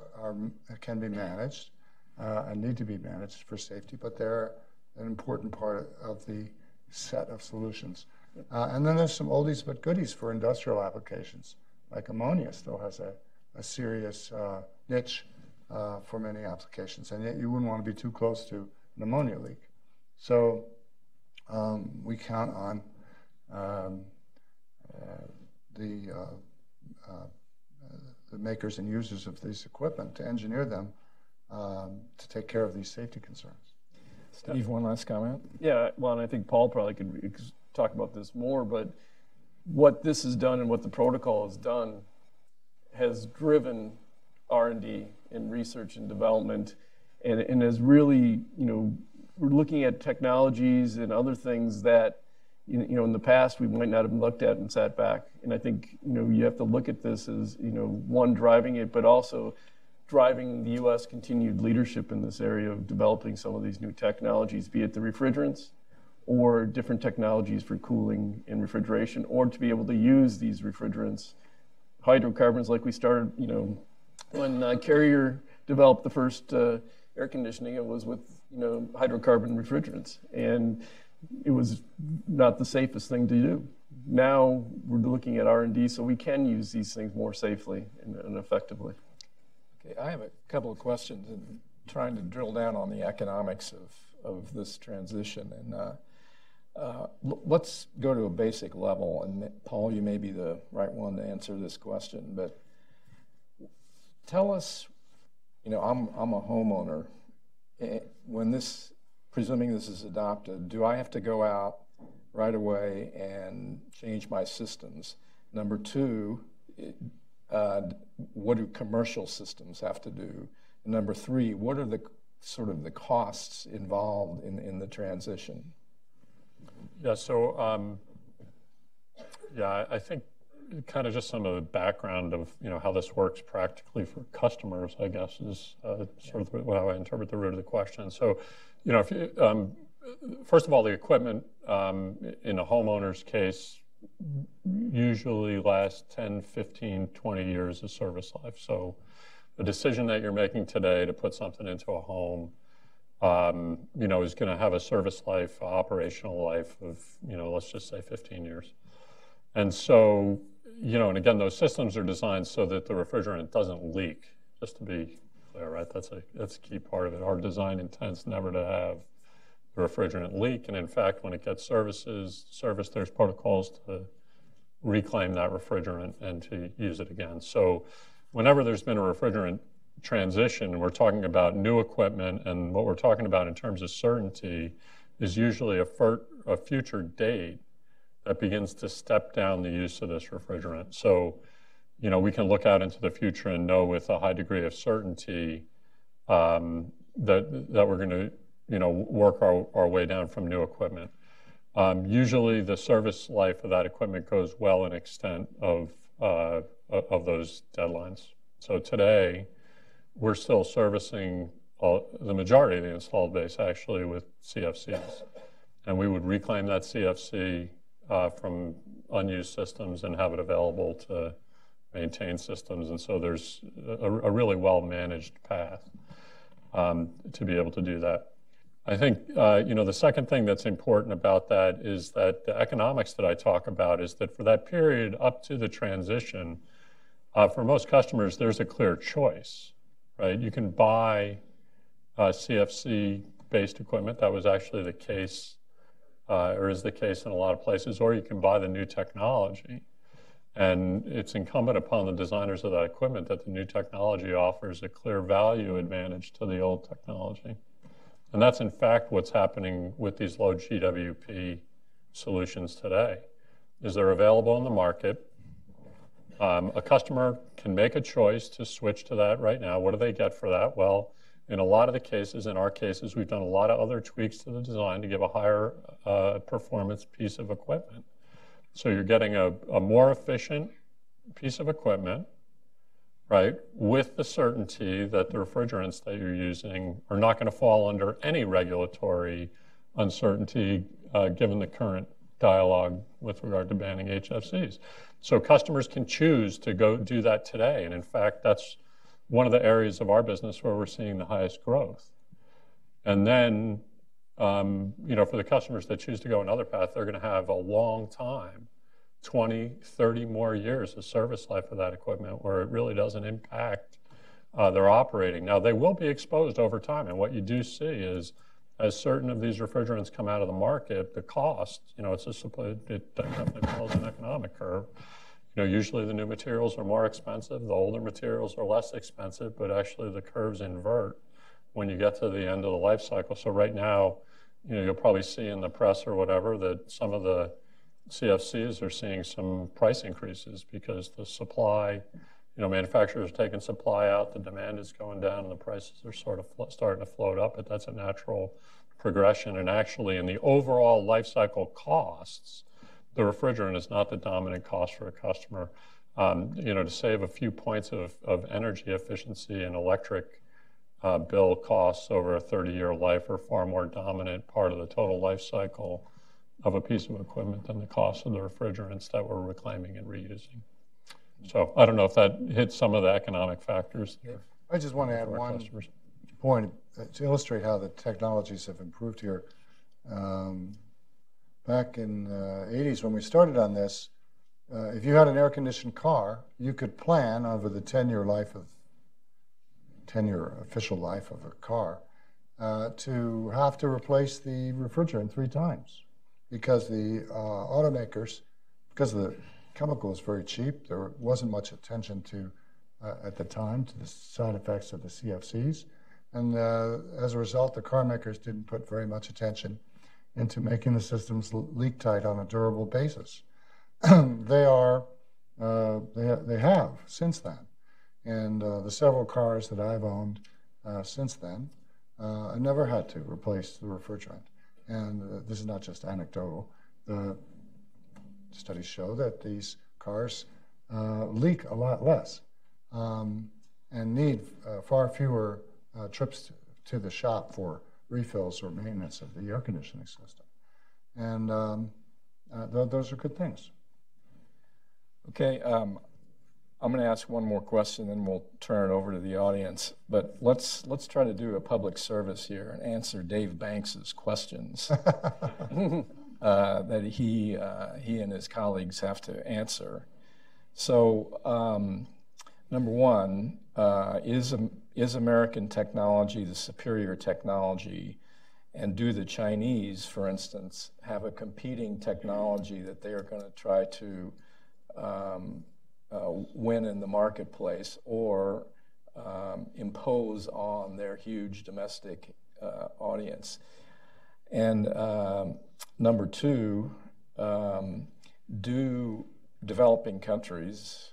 can be managed and need to be managed for safety, but they're an important part of the set of solutions. And then there's some oldies but goodies for industrial applications, like ammonia still has a serious niche for many applications, and yet you wouldn't want to be too close to an ammonia leak. So we count on the makers and users of this equipment to engineer them to take care of these safety concerns. Steve, one last comment? Yeah, well, and I think Paul probably could talk about this more, but what this has done and what the protocol has done has driven R&D in research and development, and has really, we're looking at technologies and other things that, in the past we might not have looked at and sat back. And I think, you have to look at this as, one, driving it, but also driving the U.S. continued leadership in this area of developing some of these new technologies, be it the refrigerants or different technologies for cooling and refrigeration, or to be able to use these refrigerants, hydrocarbons, like we started, when Carrier developed the first air conditioning, it was with, hydrocarbon refrigerants. And it was not the safest thing to do. Now we're looking at R&D so we can use these things more safely and effectively. Okay, I have a couple of questions and trying to drill down on the economics of this transition. And let's go to a basic level. And Paul, you may be the right one to answer this question, but tell us, I'm a homeowner. When presuming this is adopted, do I have to go out right away and change my systems? Number two, what do commercial systems have to do? And number three, what are the sort of the costs involved in the transition? Yeah, so I think kind of just some of the background of how this works practically for customers, I guess, is sort of how I interpret the root of the question. So, if you, first of all, the equipment in a homeowner's case usually lasts 10, 15, 20 years of service life. So the decision that you're making today to put something into a home, is going to have a service life, operational life of, let's just say 15 years. And so, and again, those systems are designed so that the refrigerant doesn't leak, just to be clear, right? That's a key part of it. Our design intends never to have the refrigerant leak. And in fact, when it gets serviced, there's protocols to reclaim that refrigerant and to use it again. So whenever there's been a refrigerant transition, we're talking about new equipment, and what we're talking about in terms of certainty is usually a future date that begins to step down the use of this refrigerant. So, we can look out into the future and know with a high degree of certainty that we're going to, work our way down from new equipment. Usually, the service life of that equipment goes well in extent of those deadlines. So today, we're still servicing the majority of the installed base actually with CFCs, and we would reclaim that CFC from unused systems and have it available to maintain systems. And so there's a really well-managed path to be able to do that. I think, the second thing that's important about that is that the economics that I talk about is that for that period up to the transition, for most customers, there's a clear choice, right? You can buy CFC-based equipment. That was actually the case, or is the case in a lot of places, or you can buy the new technology. And it's incumbent upon the designers of that equipment that the new technology offers a clear value advantage to the old technology. And that's in fact what's happening with these low GWP solutions today, is they're available in the market. A customer can make a choice to switch to that right now. What do they get for that? Well, in a lot of the cases, in our cases, we've done a lot of other tweaks to the design to give a higher performance piece of equipment. So you're getting a more efficient piece of equipment, right, with the certainty that the refrigerants that you're using are not going to fall under any regulatory uncertainty given the current dialogue with regard to banning HFCs. So customers can choose to go do that today. And in fact, that's one of the areas of our business where we're seeing the highest growth. And then, for the customers that choose to go another path, they're going to have a long time, 20, 30 more years of service life of that equipment where it really doesn't impact their operating. Now, they will be exposed over time. And what you do see is as certain of these refrigerants come out of the market, the cost, it definitely follows an economic curve. Usually the new materials are more expensive, the older materials are less expensive, but actually the curves invert when you get to the end of the life cycle. So right now, you'll probably see in the press or whatever that some of the CFCs are seeing some price increases because the supply, manufacturers are taking supply out, the demand is going down, and the prices are sort of starting to float up, but that's a natural progression. And actually, in the overall life cycle costs, the refrigerant is not the dominant cost for a customer. To save a few points of energy efficiency and electric bill costs over a 30-year life are far more dominant part of the total life cycle of a piece of equipment than the cost of the refrigerants that we're reclaiming and reusing. So I don't know if that hits some of the economic factors there. I just want to add one point to illustrate how the technologies have improved here. Back in the 80s when we started on this, if you had an air-conditioned car, you could plan over the 10-year official life of a car to have to replace the refrigerant 3 times because the automakers, because the chemical was very cheap, there wasn't much attention to, at the time, to the side effects of the CFCs. And as a result, the car makers didn't put very much attention into making the systems leak tight on a durable basis. They have since then. And the several cars that I've owned since then, I never had to replace the refrigerant. And this is not just anecdotal. The studies show that these cars leak a lot less and need far fewer trips to the shop for refills or maintenance of the air conditioning system. And those are good things. Okay, I'm going to ask one more question, then we'll turn it over to the audience. But let's try to do a public service here and answer Dave Banks's questions that he and his colleagues have to answer. So, number one, is American technology the superior technology? And do the Chinese, for instance, have a competing technology that they are going to try to win in the marketplace or impose on their huge domestic audience? And number two, do developing countries,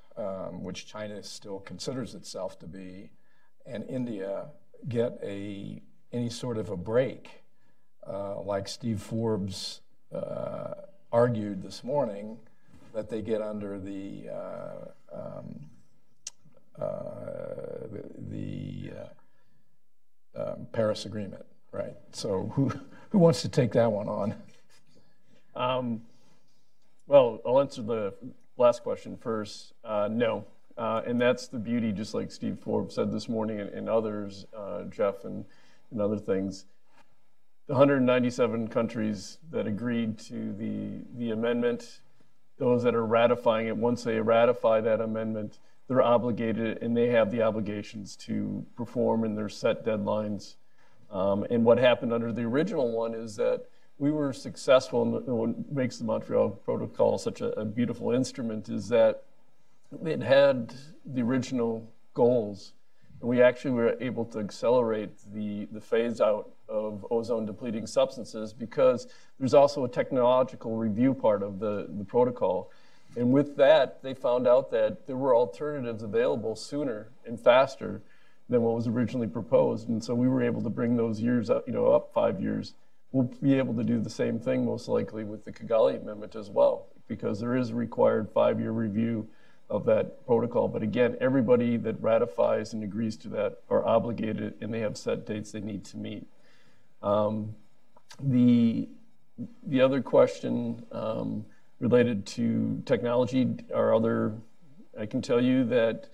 which China still considers itself to be, and India get any sort of a break, like Steve Forbes argued this morning, that they get under the Paris Agreement, right? So who wants to take that one on? Well, I'll answer the last question first. No. And that's the beauty, just like Steve Forbes said this morning and others, Jeff and other things. The 197 countries that agreed to the amendment, those that are ratifying it, once they ratify that amendment, they're obligated and they have the obligations to perform in their set deadlines. And what happened under the original one is that we were successful, and what makes the Montreal Protocol such a beautiful instrument is that it had the original goals. And we actually were able to accelerate the phase out of ozone depleting substances because there's also a technological review part of the protocol. And with that, they found out that there were alternatives available sooner and faster than what was originally proposed. And so we were able to bring those years up, up 5 years. We'll be able to do the same thing most likely with the Kigali Amendment as well, because there is a required 5-year review of that protocol. But again, everybody that ratifies and agrees to that are obligated, and they have set dates they need to meet. The other question related to technology I can tell you that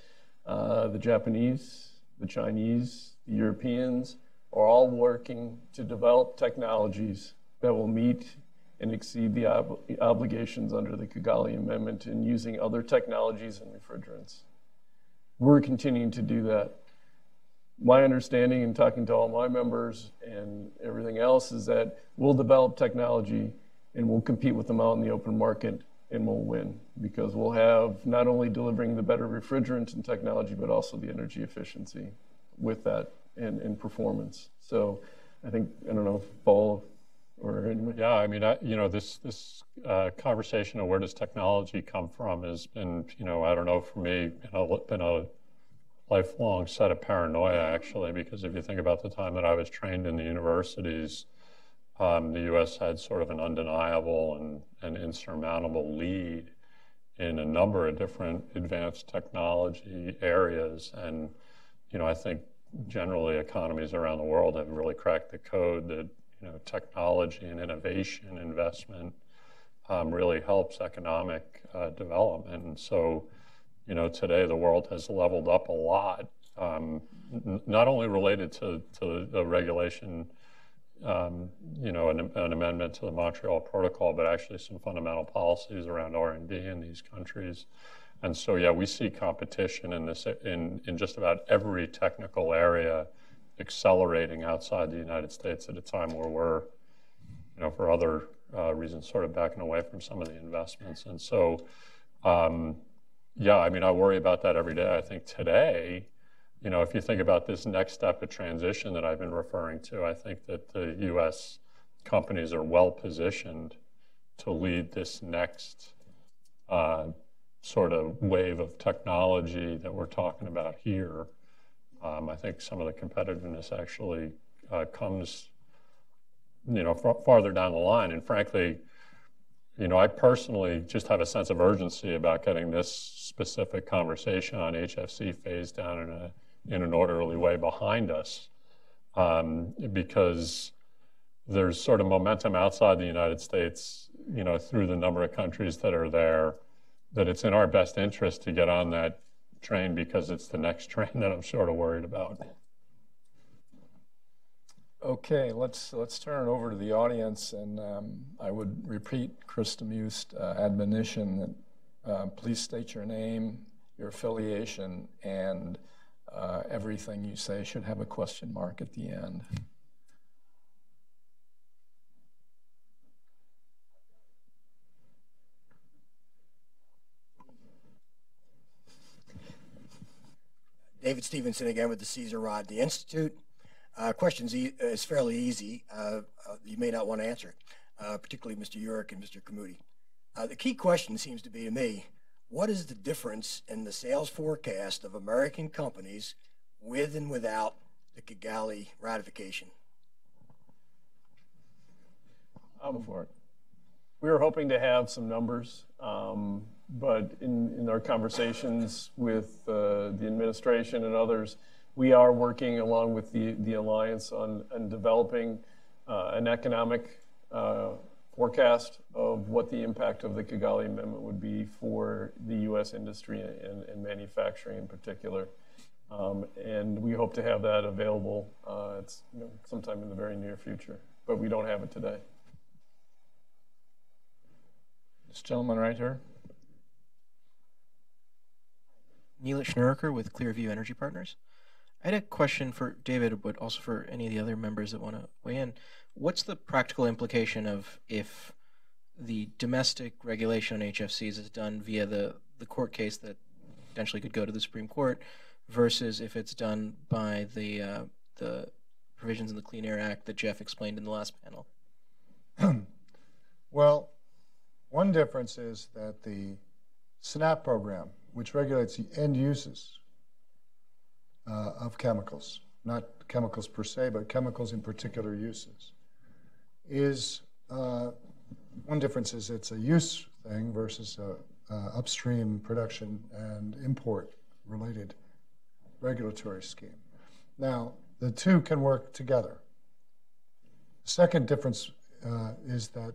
the Japanese, the Chinese, the Europeans are all working to develop technologies that will meet and exceed the obligations under the Kigali Amendment and using other technologies and refrigerants. We're continuing to do that. my understanding in talking to all my members and everything else is that we'll develop technology and we'll compete with them out in the open market and we'll win because we'll have not only delivering the better refrigerant and technology, but also the energy efficiency with that and performance. So I think, I don't know, Paul or anyone. Yeah, I mean, this conversation of where does technology come from has been, I don't know, for me, been a lifelong set of paranoia, actually, because if you think about the time that I was trained in the universities, the U.S. had sort of an undeniable and insurmountable lead in a number of different advanced technology areas. And, I think generally economies around the world have really cracked the code that, technology and innovation investment really helps economic development. And so, today the world has leveled up a lot, not only related to the regulation, an amendment to the Montreal Protocol, but actually some fundamental policies around R&D in these countries. And so, yeah, we see competition in just about every technical area accelerating outside the United States at a time where we're, for other reasons, sort of backing away from some of the investments. And so, yeah, I mean, I worry about that every day. I think today, if you think about this next step of transition that I've been referring to, I think that the U.S. companies are well positioned to lead this next sort of wave of technology that we're talking about here. I think some of the competitiveness actually comes, farther down the line. And frankly, I personally just have a sense of urgency about getting this specific conversation on HFC phased down in an orderly way behind us, because there's sort of momentum outside the United States, through the number of countries that are there, that it's in our best interest to get on that train because it's the next train that I'm sort of worried about. Okay, let's turn it over to the audience, and I would repeat Chris DeMuse's admonition that please state your name, your affiliation, and everything you say should have a question mark at the end. David Stevenson again with the Cesar Rodney Institute. Question is fairly easy. You may not want to answer it, particularly Mr. Urich and Mr. Kamudi. The key question seems to be to me, what is the difference in the sales forecast of American companies with and without the Kigali ratification? For it. We were hoping to have some numbers, but in our conversations with the administration and others, we are working along with the Alliance on developing an economic forecast of what the impact of the Kigali Amendment would be for the U.S. industry and manufacturing in particular. And we hope to have that available sometime in the very near future, but we don't have it today. This gentleman right here. Neil Schnurker with Clearview Energy Partners. I had a question for David, but also for any of the other members that want to weigh in. What's the practical implication of if the domestic regulation on HFCs is done via the court case that potentially could go to the Supreme Court versus if it's done by the provisions in the Clean Air Act that Jeff explained in the last panel? Well, one difference is that the SNAP program, which regulates the end uses of chemicals, not chemicals per se, but chemicals in particular uses, is one difference is it's a use thing versus a upstream production and import related regulatory scheme. Now, the two can work together. The second difference is that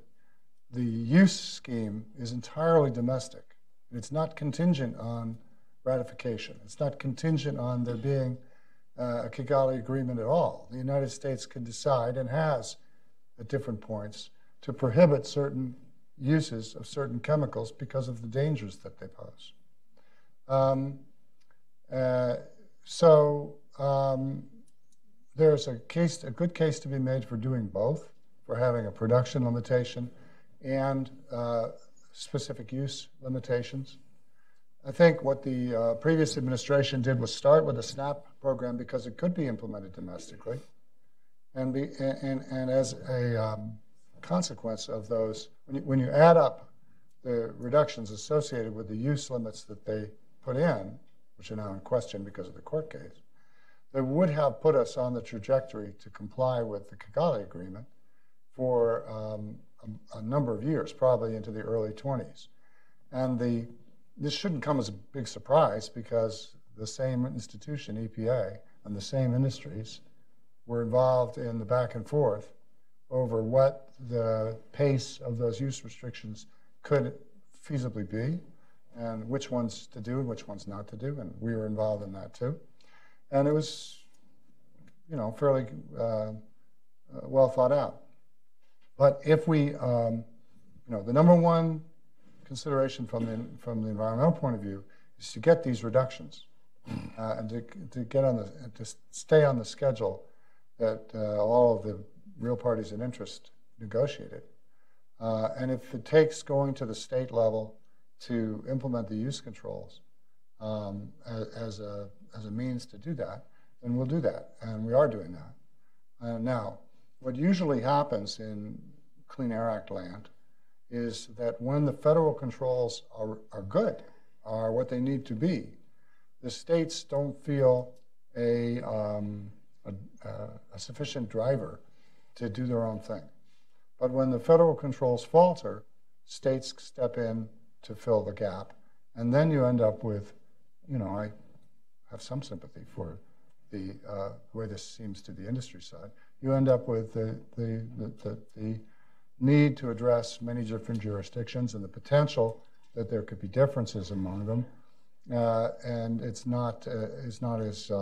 the use scheme is entirely domestic. It's not contingent on ratification. It's not contingent on there being a Kigali agreement at all. The United States can decide and has at different points to prohibit certain uses of certain chemicals because of the dangers that they pose. So there's a good case to be made for doing both, for having a production limitation and specific use limitations. I think what the previous administration did was start with a SNAP program because it could be implemented domestically, and as a consequence of those, when you add up the reductions associated with the use limits that they put in, which are now in question because of the court case, that would have put us on the trajectory to comply with the Kigali Agreement for a number of years, probably into the early 20s. And this shouldn't come as a big surprise because the same institution, EPA, and the same industries were involved in the back and forth over what the pace of those use restrictions could feasibly be, and which ones to do and which ones not to do, and we were involved in that too. And it was, fairly well thought out. But if we, the number one consideration from the environmental point of view is to get these reductions and to stay on the schedule that all of the real parties in interest negotiated. And if it takes going to the state level to implement the use controls as a means to do that, then we'll do that, and we are doing that. Now, what usually happens in Clean Air Act land is that when the federal controls are good, are what they need to be, the states don't feel a sufficient driver to do their own thing. But when the federal controls falter, states step in to fill the gap, and then you end up with, I have some sympathy for the way this seems to the industry side. You end up with the need to address many different jurisdictions and the potential that there could be differences among them, and it's not as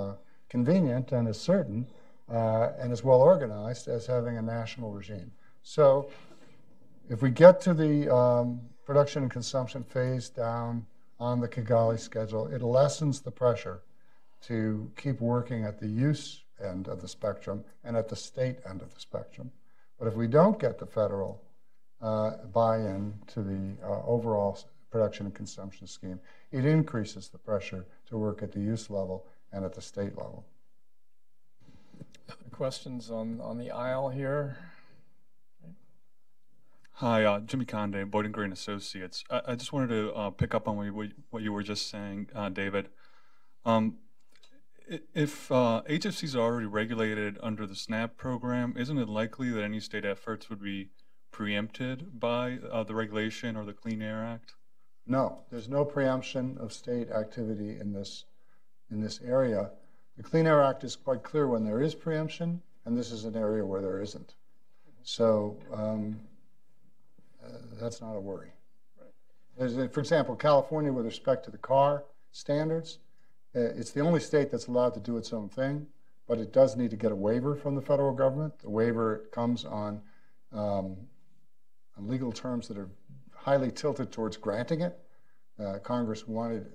convenient and as certain and as well organized as having a national regime. So if we get to the production and consumption phase down on the Kigali schedule, it lessens the pressure to keep working at the use end of the spectrum and at the state end of the spectrum. But if we don't get the federal buy-in to the overall production and consumption scheme, it increases the pressure to work at the use level and at the state level. Questions on the aisle here? Hi, Jimmy Conde, Boyd & Gray & Associates. I just wanted to pick up on what you were just saying, David. If HFCs are already regulated under the SNAP program, isn't it likely that any state efforts would be preempted by the regulation or the Clean Air Act? No, there's no preemption of state activity in this area. The Clean Air Act is quite clear when there is preemption, and this is an area where there isn't. So that's not a worry. Right. For example, California, with respect to the car standards, it's the only state that's allowed to do its own thing, but it does need to get a waiver from the federal government. The waiver comes on legal terms that are highly tilted towards granting it. Congress wanted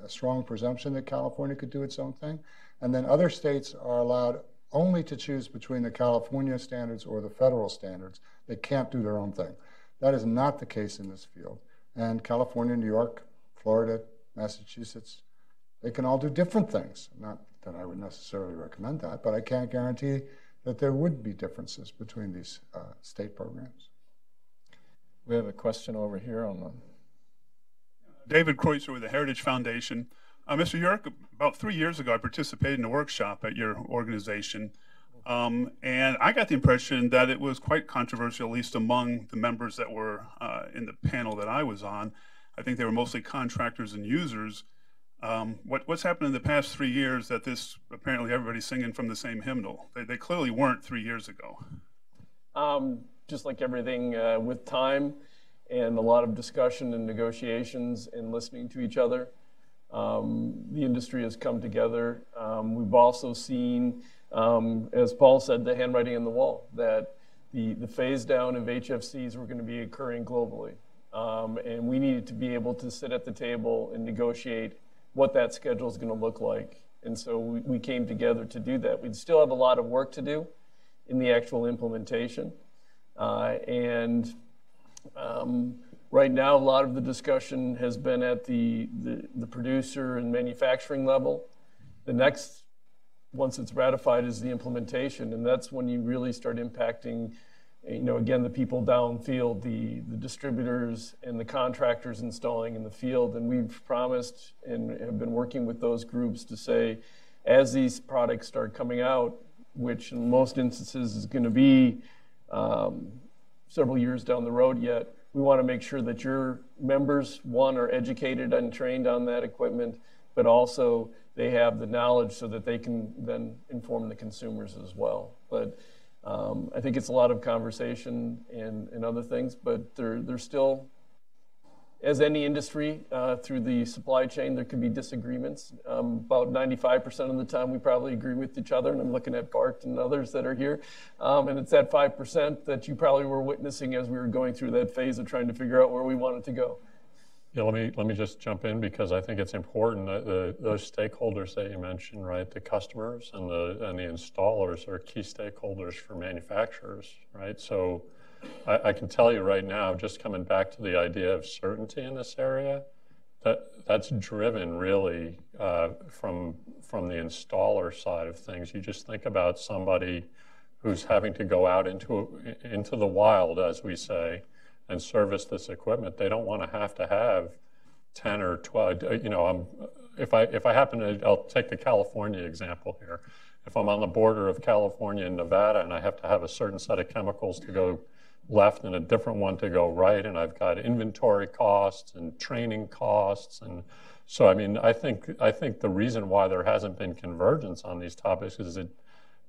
a strong presumption that California could do its own thing. And then other states are allowed only to choose between the California standards or the federal standards. They can't do their own thing. That is not the case in this field. And California, New York, Florida, Massachusetts, they can all do different things. Not that I would necessarily recommend that, but I can't guarantee that there would be differences between these state programs. We have a question over here on the... David Kreutzer with the Heritage Foundation. Mr. Urich, about 3 years ago, I participated in a workshop at your organization, and I got the impression that it was quite controversial, at least among the members that were in the panel that I was on. I think they were mostly contractors and users. What's happened in the past 3 years that this, apparently everybody's singing from the same hymnal? They clearly weren't 3 years ago. Just like everything with time and a lot of discussion and negotiations and listening to each other, the industry has come together. We've also seen, as Paul said, the handwriting on the wall, that the phase down of HFCs were going to be occurring globally. And we needed to be able to sit at the table and negotiate what that schedule is going to look like. And so we came together to do that. We'd still have a lot of work to do in the actual implementation. Right now, a lot of the discussion has been at the producer and manufacturing level. The next, once it's ratified, is the implementation, and that's when you really start impacting, again, the people downfield, the distributors and the contractors installing in the field. And we've promised and have been working with those groups to say, as these products start coming out, which in most instances is going to be several years down the road yet, we want to make sure that your members, one, are educated and trained on that equipment, but also they have the knowledge so that they can then inform the consumers as well. But I think it's a lot of conversation and other things, but there's still, as any industry, through the supply chain, there could be disagreements. About 95% of the time, we probably agree with each other, and I'm looking at Bart and others that are here. And it's that 5% that you probably were witnessing as we were going through that phase of trying to figure out where we wanted to go. Yeah, let me just jump in, because I think it's important that those stakeholders that you mentioned, right, the customers and the installers are key stakeholders for manufacturers, right? So I can tell you right now, just coming back to the idea of certainty in this area, that's driven really from the installer side of things. You just think about somebody who's having to go out into the wild, as we say, and service this equipment. They don't want to have 10 or 12, if I happen to, I'll take the California example here. If I'm on the border of California and Nevada and I have to have a certain set of chemicals to go left and a different one to go right, and I've got inventory costs and training costs. And so, I mean, I think the reason why there hasn't been convergence on these topics is that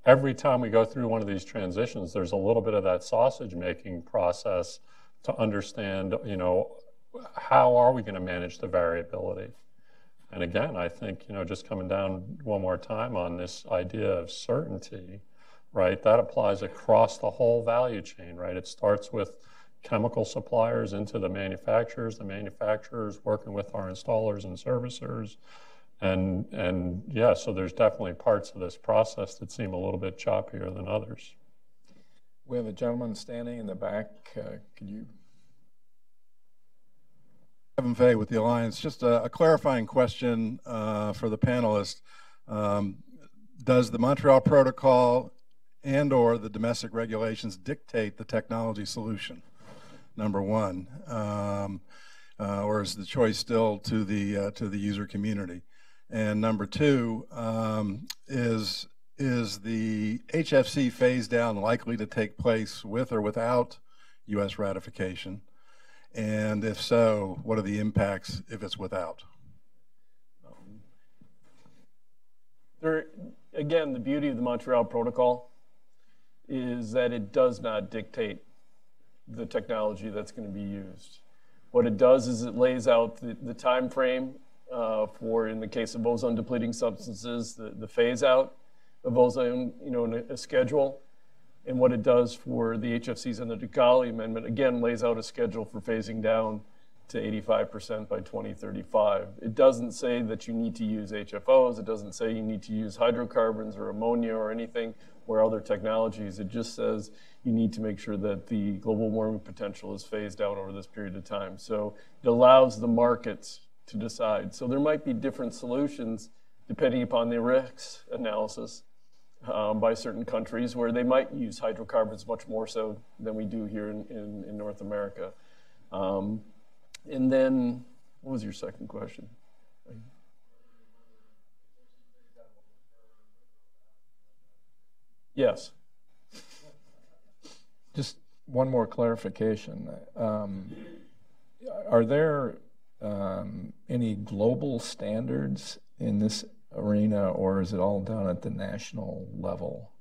every time we go through one of these transitions, there's a little bit of that sausage making process to understand, how are we going to manage the variability? And again, I think, just coming down one more time on this idea of certainty, right? That applies across the whole value chain, right? It starts with chemical suppliers into the manufacturers working with our installers and servicers. And yeah, so there's definitely parts of this process that seem a little bit choppier than others. We have a gentleman standing in the back. Could you? Kevin Fay with the Alliance. Just a clarifying question for the panelists. Does the Montreal Protocol and or the domestic regulations dictate the technology solution, number one? Or is the choice still to the user community? And number two, is the HFC phase down likely to take place with or without U.S. ratification? And if so, what are the impacts if it's without? Again, the beauty of the Montreal Protocol is that it does not dictate the technology that's going to be used. What it does is it lays out the time frame for, in the case of ozone-depleting substances, the phase out of ozone, in a schedule. And what it does for the HFCs and the Kigali Amendment, again, lays out a schedule for phasing down to 85% by 2035. It doesn't say that you need to use HFOs. It doesn't say you need to use hydrocarbons or ammonia or anything or other technologies. It just says you need to make sure that the global warming potential is phased out over this period of time. So it allows the markets to decide. So there might be different solutions depending upon the risks analysis by certain countries where they might use hydrocarbons much more so than we do here in North America. And then, what was your second question? Yes. Just one more clarification. Are there any global standards in this arena, or is it all done at the national level?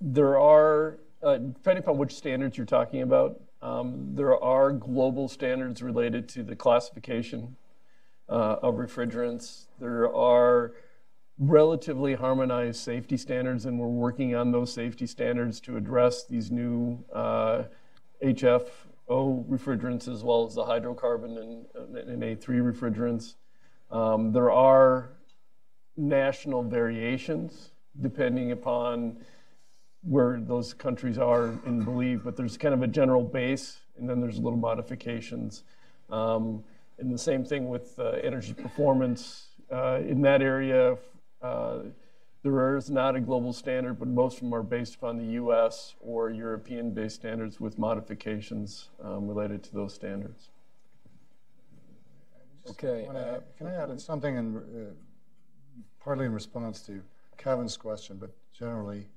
There are, depending upon which standards you're talking about, there are global standards related to the classification of refrigerants. There are relatively harmonized safety standards, and we're working on those safety standards to address these new HFO refrigerants as well as the hydrocarbon and A3 refrigerants. There are national variations depending upon where those countries are in belief, but there's kind of a general base, and then there's little modifications. And the same thing with energy performance. In that area, there is not a global standard, but most of them are based upon the US or European-based standards with modifications related to those standards. Okay. Can I add something partly in response to Kevin's question, but generally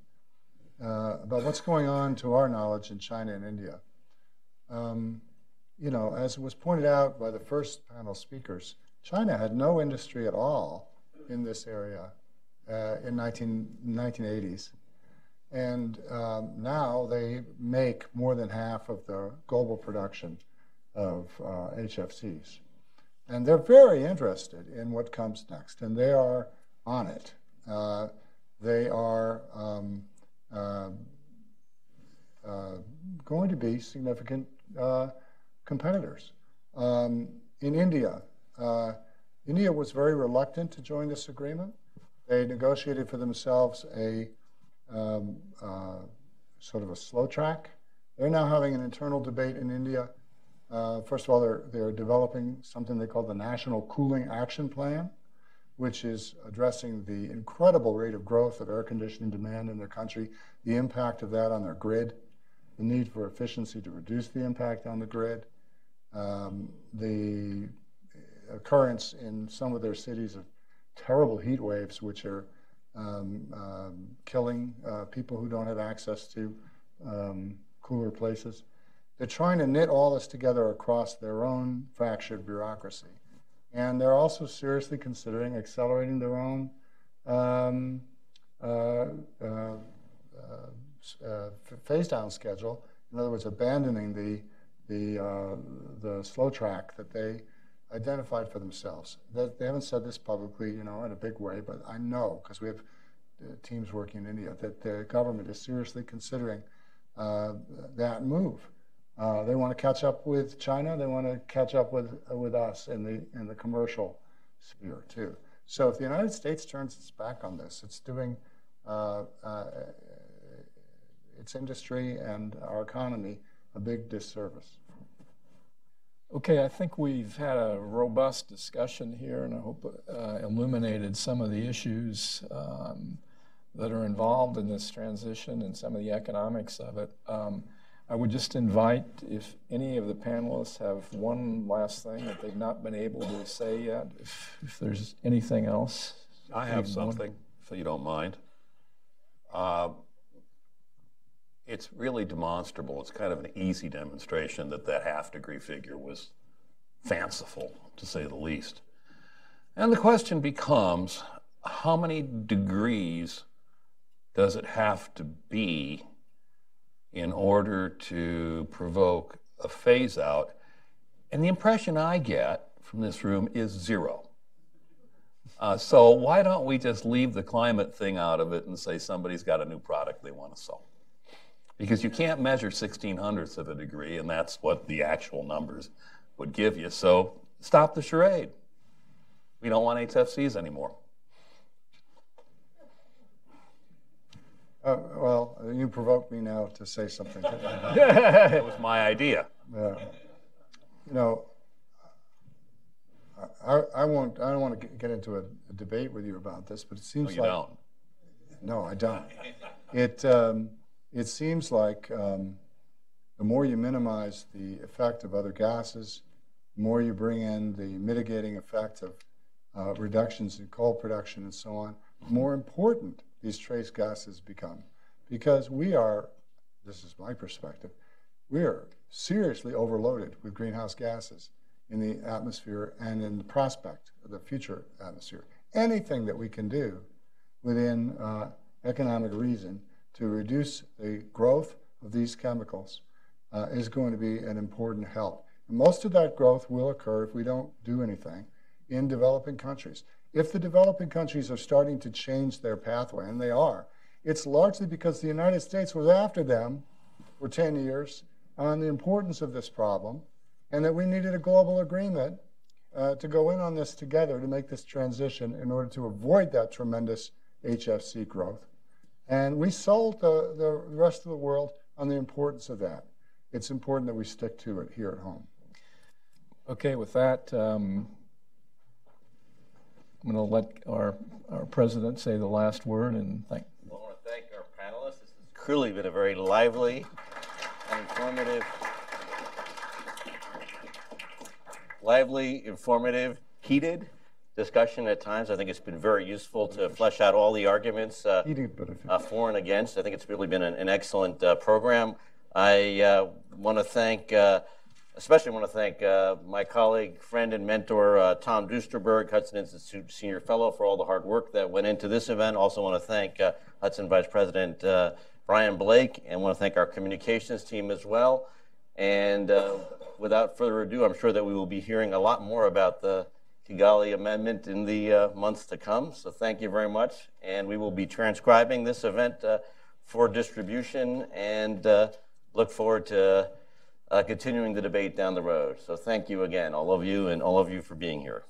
about what's going on to our knowledge in China and India? You know, as was pointed out by the first panel speakers, China had no industry at all in this area in 1980s. And now they make more than half of the global production of HFCs. And they're very interested in what comes next, and they are on it. They are going to be significant competitors. In India, India was very reluctant to join this agreement. They negotiated for themselves a sort of a slow track. They're now having an internal debate in India. First of all, they're developing something they call the National Cooling Action Plan, which is addressing the incredible rate of growth of air conditioning demand in their country, the impact of that on their grid, the need for efficiency to reduce the impact on the grid, the occurrence in some of their cities of terrible heat waves, which are killing people who don't have access to cooler places. They're trying to knit all this together across their own fractured bureaucracy. And they're also seriously considering accelerating their own phase-down schedule. In other words, abandoning the slow track that they identified for themselves. They haven't said this publicly, you know, in a big way, but I know, because we have teams working in India, that the government is seriously considering that move. They want to catch up with China. They want to catch up with us in the commercial sphere too. So if the United States turns its back on this, it's doing its industry and our economy a big disservice. Okay, I think we've had a robust discussion here, and I hope illuminated some of the issues that are involved in this transition and some of the economics of it. I would just invite, if any of the panelists have one last thing that they've not been able to say yet, if there's anything else. I have something, if you don't mind. It's really demonstrable. It's kind of an easy demonstration that that half-degree figure was fanciful, to say the least. And the question becomes, how many degrees does it have to be in order to provoke a phase-out? And the impression I get from this room is 0. So why don't we just leave the climate thing out of it and say somebody's got a new product they want to sell? Because you can't measure 1600ths of a degree, and that's what the actual numbers would give you. So stop the charade. We don't want HFCs anymore. Well, you provoked me now to say something. That was my idea. You know, I don't want to get into a debate with you about this, but it seems No, you don't. No, I don't. It seems like the more you minimize the effect of other gases, the more you bring in the mitigating effect of reductions in coal production and so on, the more important these trace gases become. Because we are, this is my perspective, we are seriously overloaded with greenhouse gases in the atmosphere and in the prospect of the future atmosphere. Anything that we can do within economic reason to reduce the growth of these chemicals is going to be an important help. And most of that growth will occur if we don't do anything in developing countries. If the developing countries are starting to change their pathway, and they are, it's largely because the United States was after them for 10 years on the importance of this problem, and that we needed a global agreement to go in on this together to make this transition in order to avoid that tremendous HFC growth. And we sold the rest of the world on the importance of that. It's important that we stick to it here at home. Okay, with that, I'm going to let our president say the last word and thank. Well, I want to thank our panelists. This has clearly been a very lively and informative, heated discussion at times. I think it's been very useful to flesh out all the arguments for and against. I think it's really been an excellent program. I want to thank, especially want to thank my colleague, friend, and mentor, Tom Duesterberg, Hudson Institute Senior Fellow, for all the hard work that went into this event. Also want to thank Hudson Vice President Brian Blake, and want to thank our communications team as well. And without further ado, I'm sure that we will be hearing a lot more about the Kigali Amendment in the months to come. So thank you very much. And we will be transcribing this event for distribution, and look forward to continuing the debate down the road. So thank you again, all of you, and all of you for being here.